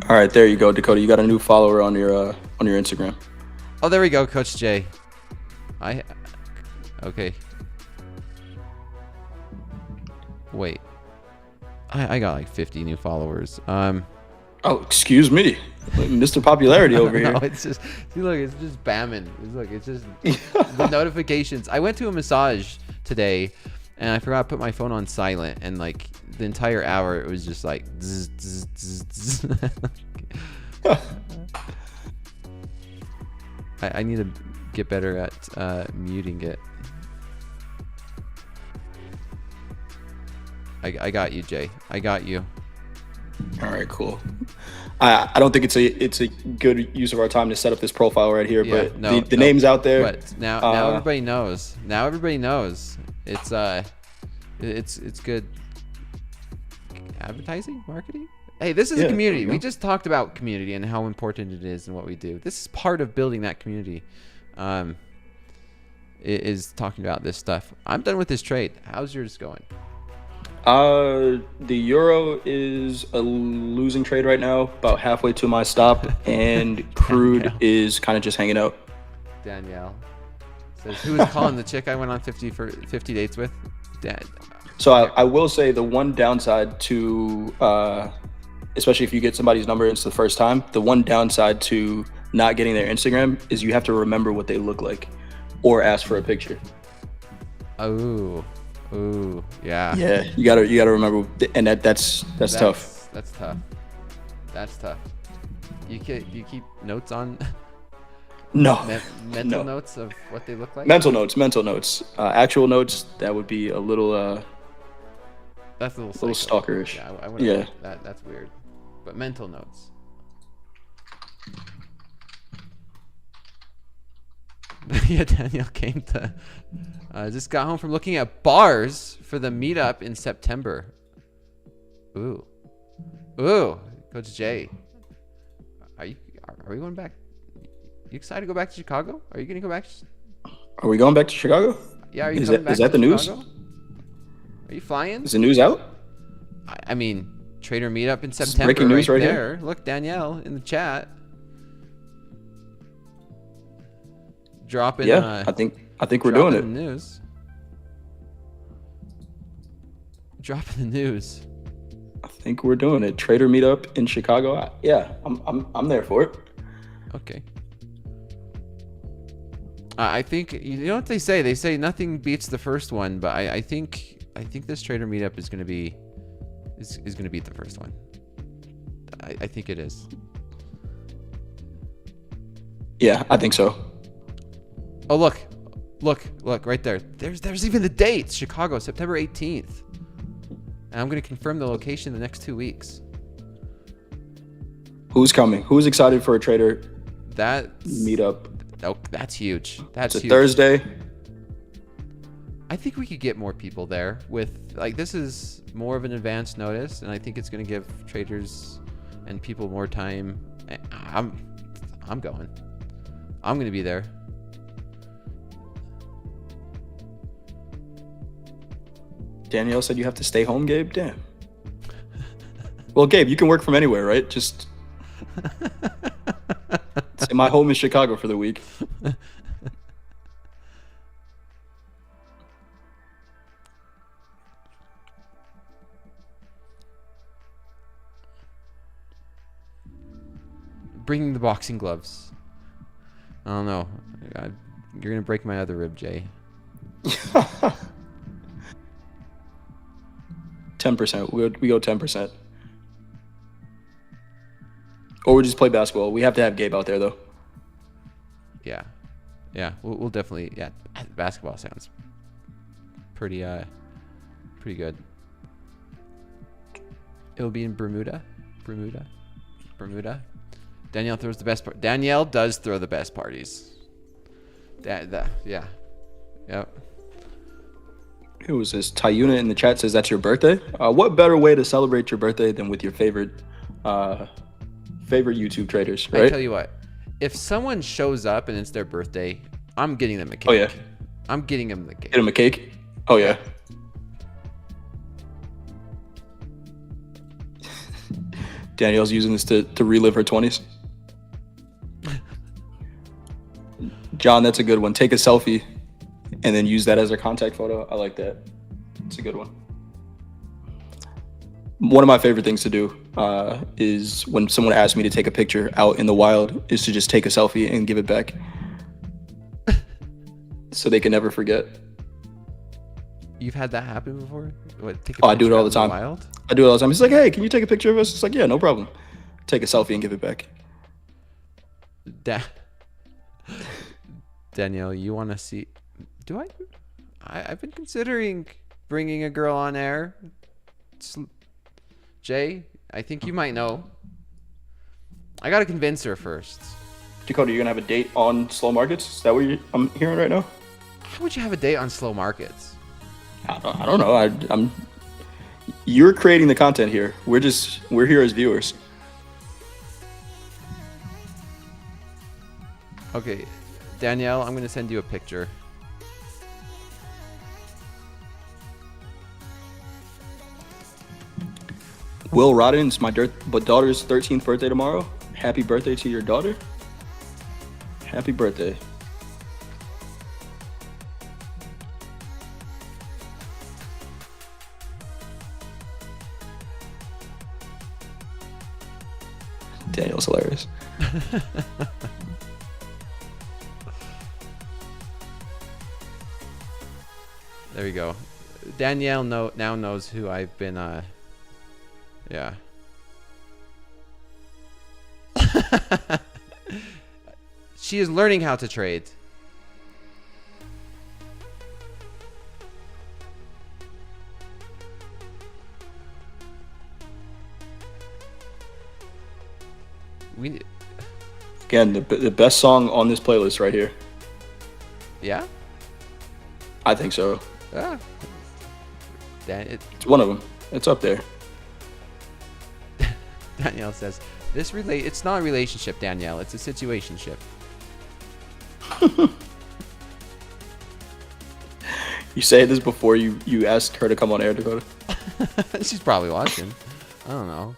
B: All right, there you go, Dakota. You got a new follower on your Instagram.
A: Oh, there we go, Coach Jay. Okay. Wait. I got like 50 new followers.
B: Oh, excuse me, Mr. Popularity over here.
A: No, it's just look, it's just bamming. It's just the notifications. I went to a massage today, and I forgot to put my phone on silent, and like the entire hour it was just like. Zzz, zzz, zzz, zzz. I need to get better at muting it. I got you, Jay. I got you.
B: All right, cool. I don't think it's a good use of our time to set up this profile right here,
A: Yeah,
B: but
A: no,
B: the name's out there.
A: But now everybody knows. Now everybody knows. It's good advertising, marketing. Hey, this is a community. We just talked about community and how important it is and what we do. This is part of building that community. Is talking about this stuff. I'm done with this trade. How's yours going?
B: The euro is a losing trade right now, about halfway to my stop, and crude is kind of just hanging out.
A: Danielle says, "Who is calling the chick I went on 50 dates with?" Dad.
B: So I will say the one downside to, especially if you get somebody's number it's the first time, the one downside to not getting their Instagram is you have to remember what they look like, or ask for a picture.
A: Oh, ooh, yeah.
B: Yeah, you gotta remember, and that's tough.
A: That's tough. That's tough. You keep notes on
B: No,
A: mental
B: no.
A: notes of what they look like.
B: Mental notes. Actual notes, that would be a
A: That's a little
B: little
A: psycho.
B: stalkerish.
A: Yeah, I wouldn't
B: Yeah.
A: like that. That's weird. But mental notes. Yeah, Danielle came to. Just got home from looking at bars for the meetup in September. Ooh, Coach Jay, are we going back? You excited to go back to Chicago? Are you gonna go back?
B: Are we going back to Chicago?
A: Yeah, are you coming back
B: Is that
A: to
B: the news?
A: Chicago? Are you flying?
B: Is the news out?
A: I mean, trader meetup in
B: This is
A: September.
B: breaking news right
A: there. Look, Danielle in the chat. Dropping.
B: Yeah, I think we're doing it.
A: The news. Dropping the news.
B: I think we're doing it. Trader meetup in Chicago. Yeah, I'm there for it.
A: Okay. I think you know what they say. They say nothing beats the first one, but I think this trader meetup is gonna beat the first one. I think it is.
B: Yeah, I think so.
A: Oh look right there. There's even the dates. Chicago, September 18th. And I'm gonna confirm the location in the next 2 weeks.
B: Who's coming? Who's excited for a trader meetup?
A: Oh, that's huge. That's
B: It's a
A: huge.
B: Thursday.
A: I think we could get more people there with this is more of an advanced notice, and I think it's going to give traders and people more time. I'm going. I'm going to be there.
B: Danielle said you have to stay home, Gabe. Damn. Well, Gabe, you can work from anywhere, right? Just say my home is Chicago for the week.
A: Bringing the boxing gloves. I don't know. You're going to break my other rib, Jay.
B: 10%. We go 10%. Or we just play basketball. We have to have Gabe out there, though.
A: Yeah. We'll definitely. Yeah, basketball sounds pretty good. It'll be in Bermuda. Danielle throws the best. Danielle does throw the best parties. Yeah. Yep.
B: Who is this? Tayuna in the chat says that's your birthday. What better way to celebrate your birthday than with your favorite YouTube traders, right?
A: I tell you what, if someone shows up and it's their birthday, I'm getting them a cake.
B: Oh yeah.
A: I'm getting them the cake.
B: Get them a cake? Oh yeah. Danielle's using this to relive her 20s. John, that's a good one. Take a selfie and then use that as a contact photo. I like that. It's a good one. One of my favorite things to do is when someone asks me to take a picture out in the wild is to just take a selfie and give it back. So they can never forget.
A: You've had that happen before?
B: I do it all the time. I do it all the time. It's like, hey, can you take a picture of us? It's like, yeah, no problem. Take a selfie and give it back.
A: Danielle, you want to see? Do I've been considering bringing a girl on air. Jay, I think you might know. I got to convince her first.
B: Dakota, you're going to have a date on slow markets? Is that what I'm hearing right now?
A: How would you have a date on slow markets?
B: I don't know. You're creating the content here. We're here as viewers.
A: Okay, Danielle, I'm going to send you a picture.
B: Will Rodden, it's my daughter's 13th birthday tomorrow. Happy birthday to your daughter. Happy birthday. Daniel's hilarious.
A: There we go. Danielle now knows who I've been. Yeah. She is learning how to trade.
B: Again, the best song on this playlist right here.
A: Yeah.
B: I think so.
A: Yeah.
B: It's one of them. It's up there.
A: Danielle says, it's not a relationship, Danielle. It's a situationship.
B: You say this before you asked her to come on air, Dakota?
A: She's probably watching. I don't know.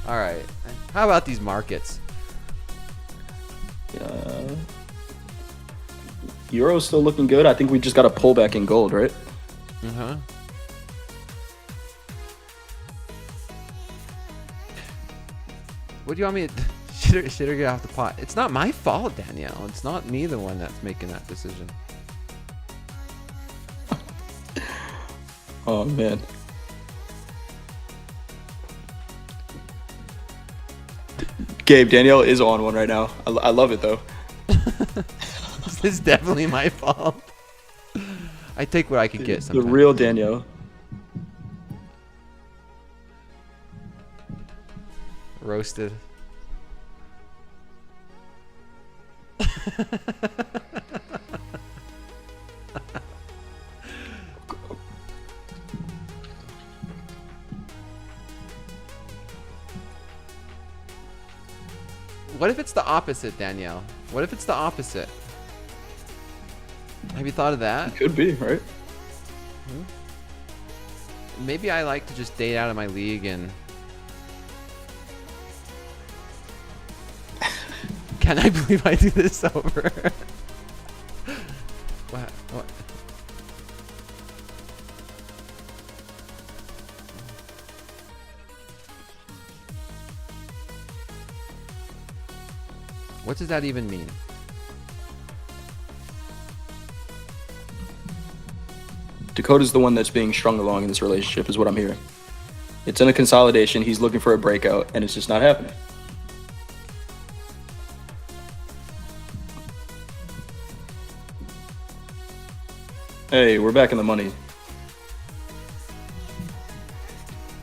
A: All right. How about these markets?
B: Euro's still looking good. I think we just got a pullback in gold, right?
A: Uh-huh. What do you want me to... Should her get off the pot? It's not my fault, Danielle. It's not me the one that's making that decision.
B: Oh, man. Gabe, Danielle is on one right now. I love it, though.
A: This is definitely my fault. I take what I can get sometimes.
B: The real Danielle.
A: Roasted. What if it's the opposite, Danielle? What if it's the opposite? Have you thought of that?
B: It could be, right?
A: Maybe I like to just date out of my league and... Can I believe I do this over? What? What does that even mean?
B: Dakota's the one that's being strung along in this relationship, is what I'm hearing. It's in a consolidation. He's looking for a breakout, and it's just not happening. Hey, we're back in the money.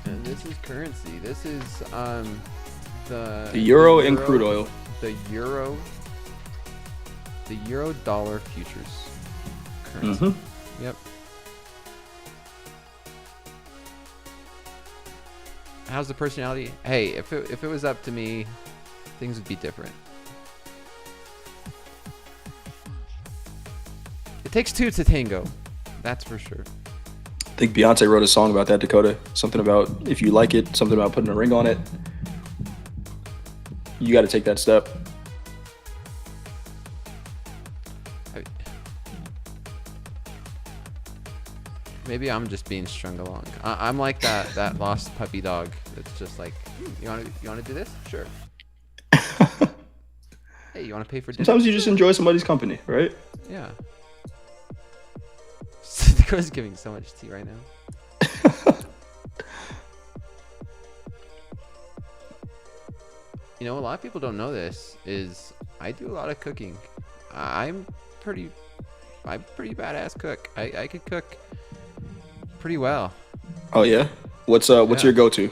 A: And this is currency. This is the
B: euro and crude oil.
A: The euro dollar futures currency.
B: Mm-hmm.
A: Yep. How's the personality? Hey, if it was up to me, things would be different. It takes two to tango. That's for sure.
B: I think Beyonce wrote a song about that, Dakota. Something about if you like it, something about putting a ring on it. You got to take that step.
A: Maybe I'm just being strung along. I'm like that lost puppy dog. That's just like, you want to do this? Sure. Hey, you want to pay for dinner?
B: Sometimes you just enjoy somebody's company, right?
A: Yeah. Dakota's giving so much tea right now. You know, a lot of people don't know this, is I do a lot of cooking. I'm pretty badass cook. I could cook pretty well.
B: Oh yeah? What's your go-to?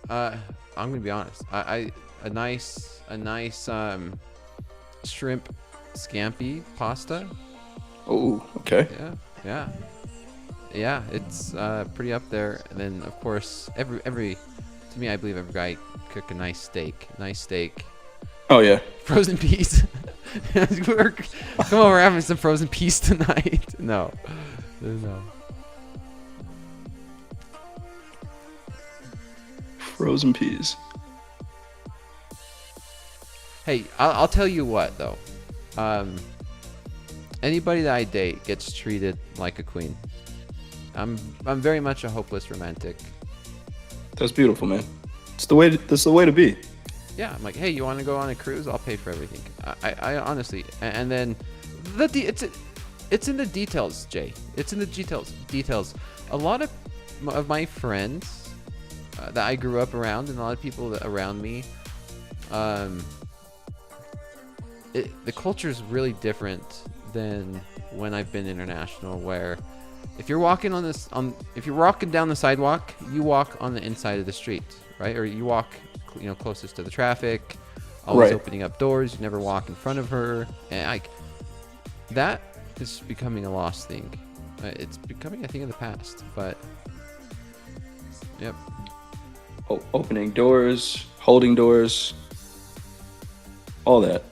A: I'm gonna be honest. A nice shrimp scampi pasta.
B: Oh, okay.
A: Yeah. It's pretty up there. And then of course every to me, I believe every guy cook a nice steak.
B: Oh yeah.
A: Frozen peas. Come on, we're having some frozen peas tonight. No.
B: Frozen peas.
A: Hey, I'll tell you what though. Anybody that I date gets treated like a queen. I'm very much a hopeless romantic.
B: That's beautiful, man. It's the way. That's the way to be.
A: Yeah, I'm like, hey, you want to go on a cruise? I'll pay for everything. I honestly, and then it's in the details, Jay. It's in the details. A lot of my friends that I grew up around, and a lot of people that around me, the culture is really different than when I've been international. Where if you're walking if you're walking down the sidewalk, you walk on the inside of the street, right? Or you walk, closest to the traffic, always opening up doors. You never walk in front of her, and like that is becoming a lost thing. It's becoming a thing of the past, but yep.
B: Opening doors, holding doors, all that.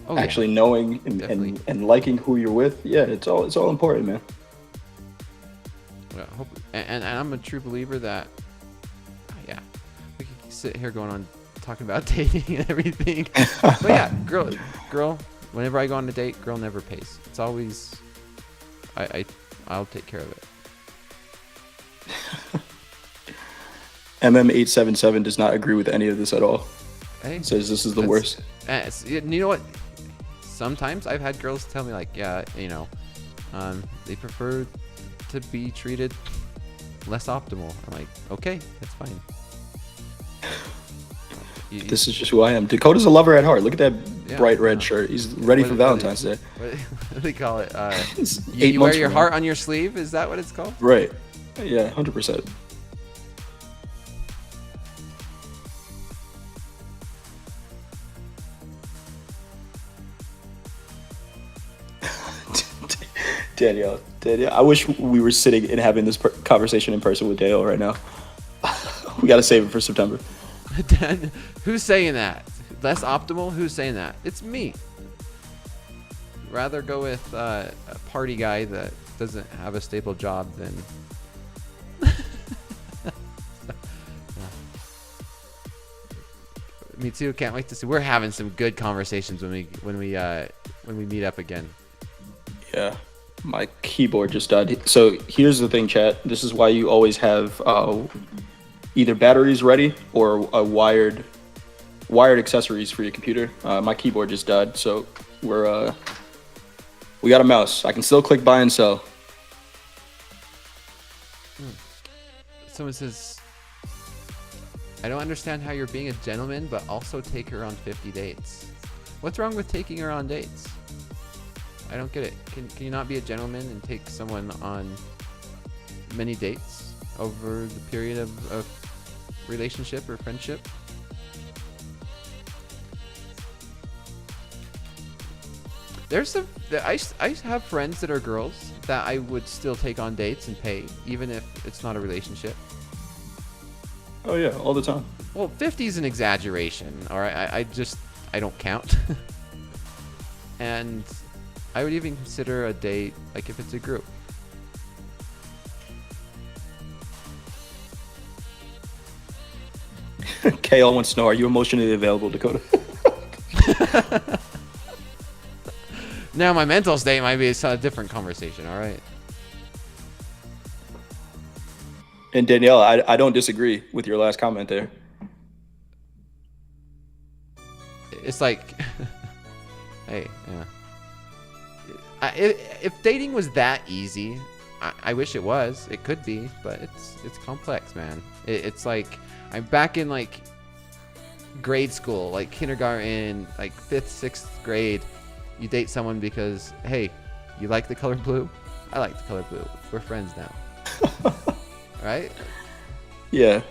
A: Oh,
B: Actually
A: yeah.
B: knowing
A: Definitely.
B: and liking who you're with. Yeah, it's all important, man.
A: Well, and I'm a true believer that, yeah, we could sit here going on talking about dating and everything. But yeah, girl, whenever I go on a date, girl never pays. It's always, I'll take care of it.
B: MM877 does not agree with any of this at all.
A: Hey,
B: Says this is the worst.
A: You know what? Sometimes I've had girls tell me like, yeah, they prefer to be treated less optimal. I'm like, okay, that's fine.
B: This is just who I am. Dakota's a lover at heart. Look at that bright red shirt. He's ready for Valentine's Day.
A: What do they call it?
B: It's
A: You wear
B: 8 months
A: your
B: from
A: heart on your sleeve? Is that what it's called?
B: Right. Yeah, 100%. Danielle, I wish we were sitting and having this conversation in person with Dale right now. We got to save it for September.
A: Who's saying that? Less optimal? Who's saying that? It's me. Rather go with a party guy that doesn't have a stable job than. Me too. Can't wait to see. We're having some good conversations when we meet up again.
B: Yeah, my keyboard just died. So here's the thing, chat. This is why you always have either batteries ready or a wired accessories for your computer. My keyboard just died, so we got a mouse. I can still click buy and sell.
A: Someone says, I don't understand how you're being a gentleman, but also take her on 50 dates. What's wrong with taking her on dates? I don't get it. Can you not be a gentleman and take someone on many dates over the period of relationship or friendship? I have friends that are girls that I would still take on dates and pay, even if it's not a relationship.
B: Oh yeah, all the time.
A: Well, 50 is an exaggeration, all right? I don't count. And I would even consider a date, like if it's a group.
B: KL wants to know, are you emotionally available, Dakota?
A: Now, my mental state might be a different conversation, all right?
B: And Danielle, I don't disagree with your last comment there.
A: It's like, hey, yeah. If dating was that easy, I wish it was. It could be, but it's complex, man. It's like I'm back in like grade school, like kindergarten, like 5th, 6th grade. You date someone because, hey, you like the color blue? I like the color blue. We're friends now. Right?
B: Yeah.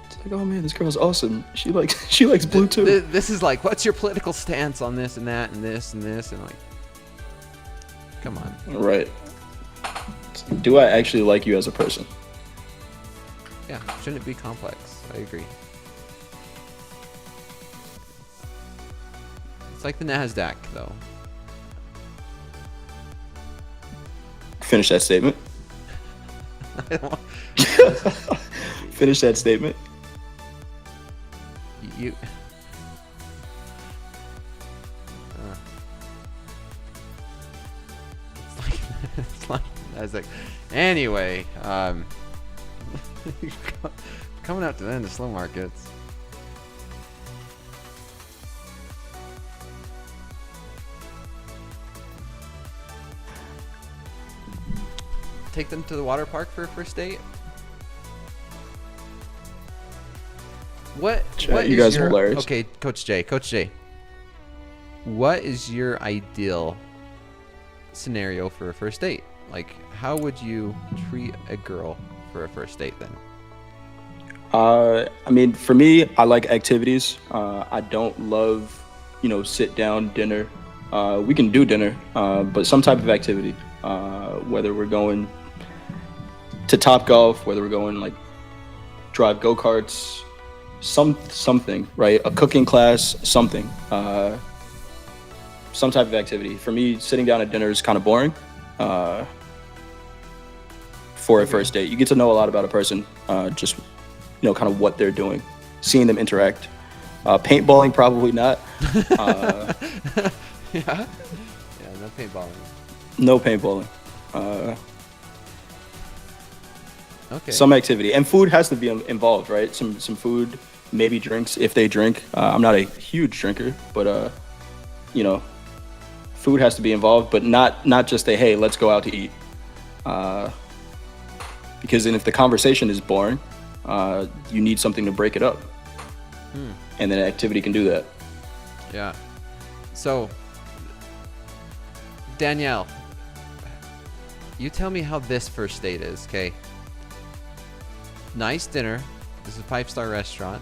B: It's like, oh man, this girl's awesome. She likes blue too.
A: This is like, what's your political stance on this and that and this and this? And like, come on.
B: Right. Do I actually like you as a person?
A: Yeah, shouldn't it be complex? I agree. It's like the NASDAQ, though.
B: Finish that statement.
A: I don't want...
B: Finish that statement.
A: You... it's like I was like, anyway, coming up to the end of slow markets. Take them to the water park for a first date. What
B: You
A: is
B: guys are
A: your,
B: hilarious.
A: okay, Coach J, what is your ideal scenario for a first date? Like, how would you treat a girl for a first date then?
B: I mean, for me, I like activities. I don't love, sit down dinner. We can do dinner, but some type of activity. Whether we're going to Topgolf, whether we're going like drive go-karts, something, right? A cooking class, something. Some type of activity. For me, sitting down at dinner is kind of boring. For a first date, you get to know a lot about a person, just kind of what they're doing, seeing them interact. Paintballing, probably not.
A: Yeah, no paintballing.
B: No paintballing.
A: Okay.
B: Some activity, and food has to be involved, right? Some food, maybe drinks if they drink. I'm not a huge drinker, but food has to be involved, but not just a hey, let's go out to eat. Because then if the conversation is boring, you need something to break it up, and then activity can do that.
A: Yeah. So, Danielle, you tell me how this first date is, okay? Nice dinner. This is a 5-star restaurant.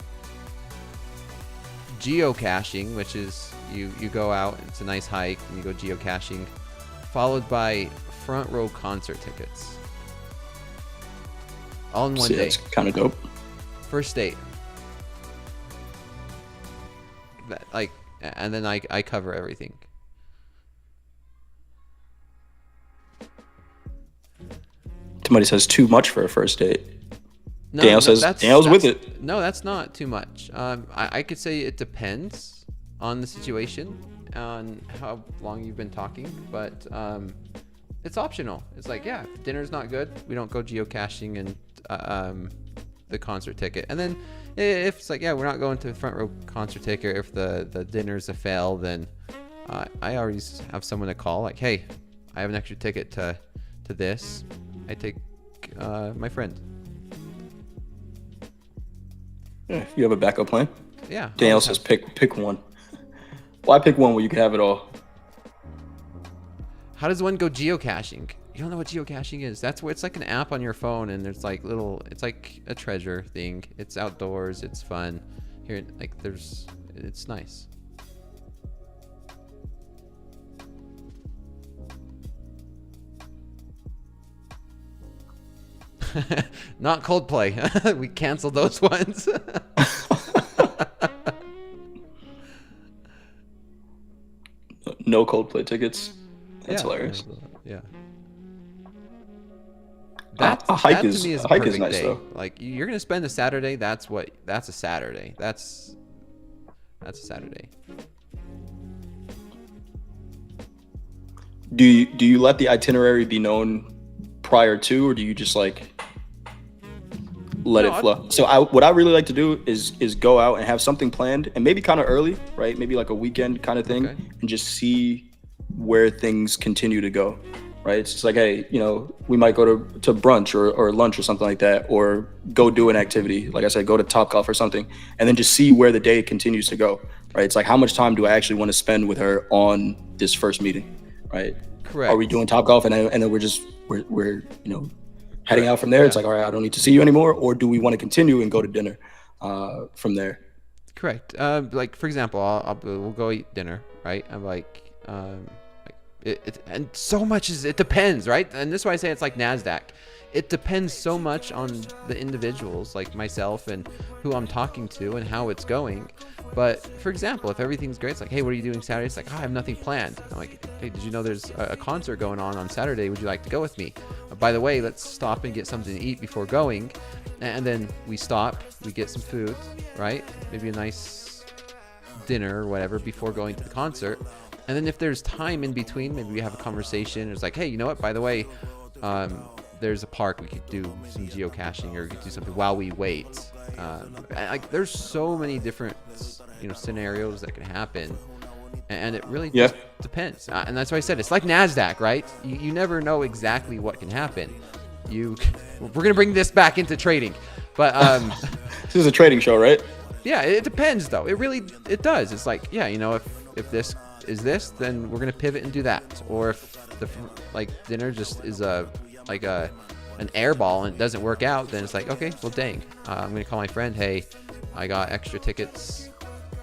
A: Geocaching, which is you go out, it's a nice hike, and you go geocaching, followed by front row concert tickets. All in one day.
B: That's kind of dope.
A: First date. And then I cover everything.
B: Somebody says too much for a first date.
A: No,
B: Daniel says Daniel's with it.
A: No, that's not too much. I could say it depends on the situation, on how long you've been talking, but it's optional. It's like, yeah, if dinner's not good, we don't go geocaching and the concert ticket. And then if it's like, yeah, we're not going to the front row concert ticket, if the dinner's a fail, then I always have someone to call, like, hey, I have an extra ticket to this. I take my friend.
B: Yeah, you have a backup plan?
A: Yeah.
B: Daniel says pick one. Why pick one where you can have it all?
A: How does one go geocaching? You don't know what geocaching is. That's where it's like an app on your phone, and there's like it's like a treasure thing. It's outdoors. It's fun. Here, like it's nice. Not Coldplay. We canceled those ones.
B: No Coldplay tickets. That's hilarious.
A: Yeah.
B: A hike
A: that
B: is
A: to me is
B: a
A: a
B: hike
A: perfect
B: is nice
A: day.
B: though.
A: Like, you're gonna spend a Saturday. That's a Saturday. That's a Saturday.
B: Do you let the itinerary be known prior to, or do you just like let it flow? So what I really like to do is go out and have something planned, and maybe kind of early, right? Maybe like a weekend kind of thing,
A: Okay.
B: and just see where things continue to go, right? It's just like, hey, we might go to brunch or lunch or something like that, or go do an activity. Like I said, go to Topgolf or something, and then just see where the day continues to go, right? It's like, how much time do I actually want to spend with her on this first meeting, right?
A: Correct.
B: Are we doing Topgolf and then we're heading out from there? Yeah. It's like, all right, I don't need to see you anymore, or do we want to continue and go to dinner from there?
A: Correct. Like, for example, we'll go eat dinner, right? I'm like, and so much it depends, right? And this is why I say it's like NASDAQ. It depends so much on the individuals, like myself, and who I'm talking to and how it's going. But for example, if everything's great, it's like, hey, what are you doing Saturday? It's like, oh, I have nothing planned. I'm like, hey, did you know there's a concert going on Saturday? Would you like to go with me? By the way, let's stop and get something to eat before going. And then we stop, we get some food, right? Maybe a nice dinner or whatever before going to the concert. And then if there's time in between, maybe we have a conversation. It's like, hey, you know what? By the way, there's a park, we could do some geocaching, or we could do something while we wait. Like there's so many different scenarios that can happen, and it really just depends. And that's why I said it's like NASDAQ, right? You never know exactly what can happen. We're gonna bring this back into trading, but
B: this is a trading show, right?
A: Yeah, it depends though. It does. It's like, yeah, if this is this, then we're gonna pivot and do that. Or if the dinner just is an air ball and it doesn't work out, then it's like, okay, well, dang, I'm gonna call my friend. Hey, I got extra tickets.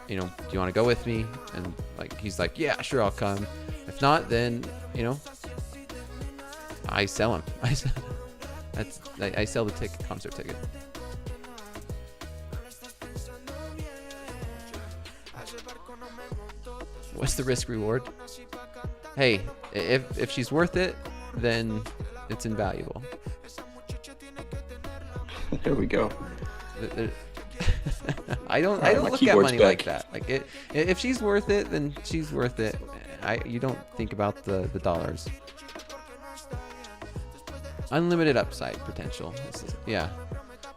A: Do you want to go with me? And he's like, yeah, sure, I'll come. If not, then I sell him. I sell the concert ticket. What's the risk reward? Hey, if she's worth it, then it's invaluable.
B: There we go.
A: I don't look at money like that. If she's worth it, then she's worth it. You don't think about the dollars. Unlimited upside potential.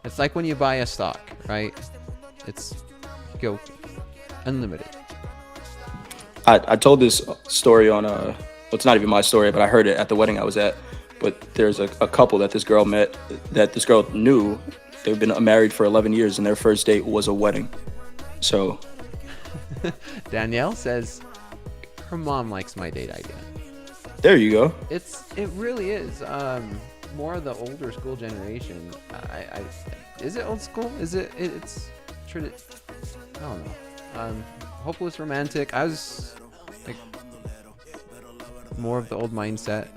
A: It's like when you buy a stock, right? Go unlimited.
B: I told this story on well, it's not even my story, but I heard it at the wedding I was at. But there's a couple that this girl met, that this girl knew. They've been married for 11 years, and their first date was a wedding. So
A: Danielle says her mom likes my date idea.
B: There you go.
A: It really is. More of the older school generation. Is it old school? It's I don't know. Hopeless romantic. I was like more of the old mindset.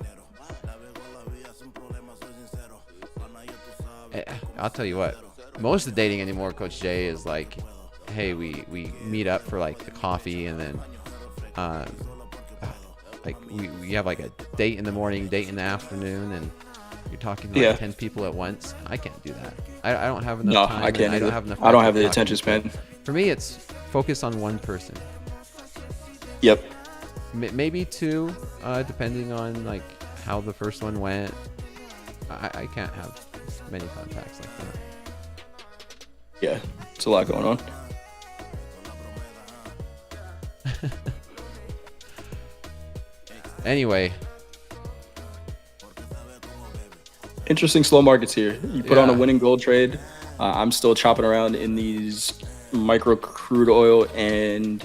A: I'll tell you what. Most of the dating anymore, Coach Jay, is like, hey, we meet up for like a coffee, and then we have like a date in the morning, date in the afternoon, and you're talking to 10 people at once. I can't do that. I don't have enough time.
B: No, I can't.
A: I don't have enough.
B: I don't have the attention span.
A: For me, it's focus on one person.
B: Yep.
A: Maybe two, depending on like how the first one went. I can't have many contacts like that.
B: Yeah, it's a lot going on.
A: Anyway.
B: Interesting slow markets here. You put on a winning gold trade. I'm still chopping around in these micro crude oil and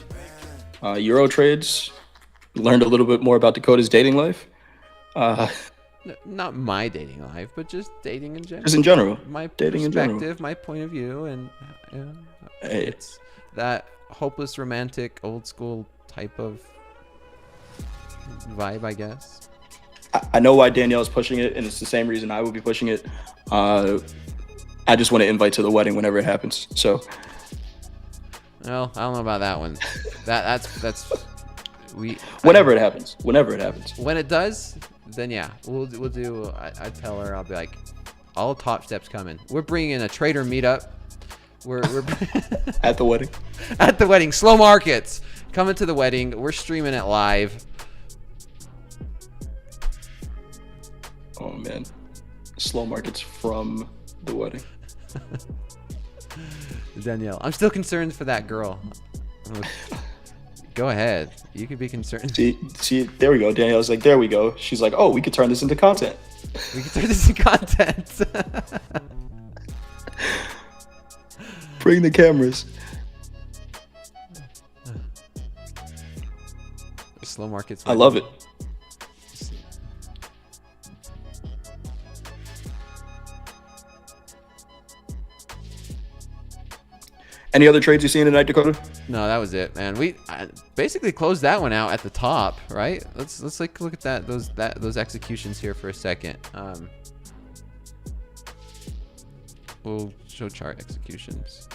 B: euro trades. Learned a little bit more about Dakota's dating life.
A: Not my dating life, but just dating in general.
B: Just in general.
A: My
B: dating
A: perspective, my point of view, and it's that hopeless romantic, old school type of vibe, I guess.
B: I know why Danielle's pushing it, and it's the same reason I would be pushing it. I just want to invite to the wedding whenever it happens. So.
A: Well, I don't know about that one. That's
B: Whenever it happens.
A: When it does, then yeah, we'll do. I tell her, I'll be like, all Topstep's coming. We're bringing in a trader meetup. We're
B: at the wedding.
A: At the wedding, slow markets coming to the wedding. We're streaming it live.
B: Oh man, slow markets from the wedding.
A: Danielle, I'm still concerned for that girl. Go ahead. You could be concerned.
B: See, there we go. Danielle's like, there we go. She's like, oh, we could turn this into content.
A: We could turn this into content.
B: Bring the cameras.
A: Slow markets.
B: I love it. Any other trades you seen tonight, Dakota?
A: No, that was it, man. We basically closed that one out at the top, right? Let's look at that those executions here for a second. We'll show chart executions.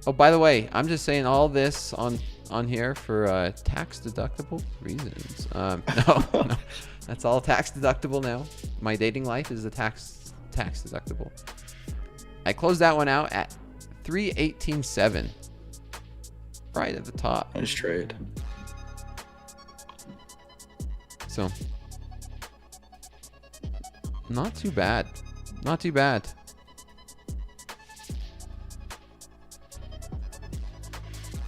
A: Oh, by the way, I'm just saying all this on here for tax deductible reasons. No, that's all tax deductible now. My dating life is a tax deductible. I closed that one out at 318.7, right at the top.
B: Nice trade.
A: So Not too bad. Not too bad.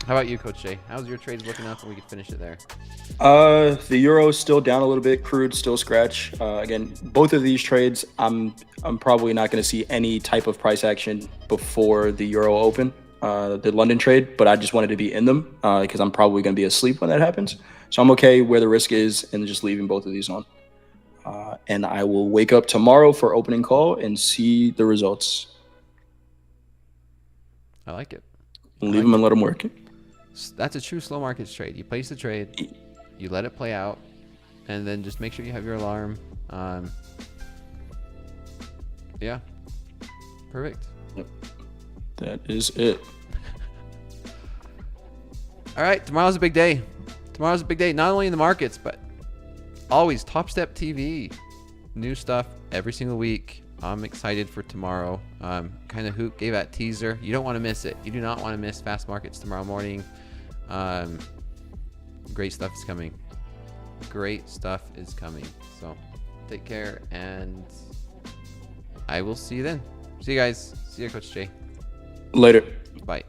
A: How about you, Coach Jay? How's your trades looking up, and we could finish it there?
B: The euro's still down a little bit. Crude still scratch. Again, both of these trades, I'm probably not going to see any type of price action before the euro open, the London trade. But I just wanted to be in them because I'm probably going to be asleep when that happens. So I'm okay where the risk is and just leaving both of these on. And I will wake up tomorrow for opening call and see the results.
A: I like it.
B: Leave them and let them work.
A: That's a true slow markets trade. You place the trade, you let it play out, and then just make sure you have your alarm. Yeah, perfect.
B: Yep. That is it.
A: All right, tomorrow's a big day. Tomorrow's a big day, not only in the markets, but always Topstep TV. New stuff every single week. I'm excited for tomorrow. Kind of Hoop gave that teaser. You don't want to miss it. You do not want to miss Fast Markets tomorrow morning. Great stuff is coming. Great stuff is coming. So take care, and I will see you then. See you guys. See you, Coach Jay.
B: Later.
A: Bye.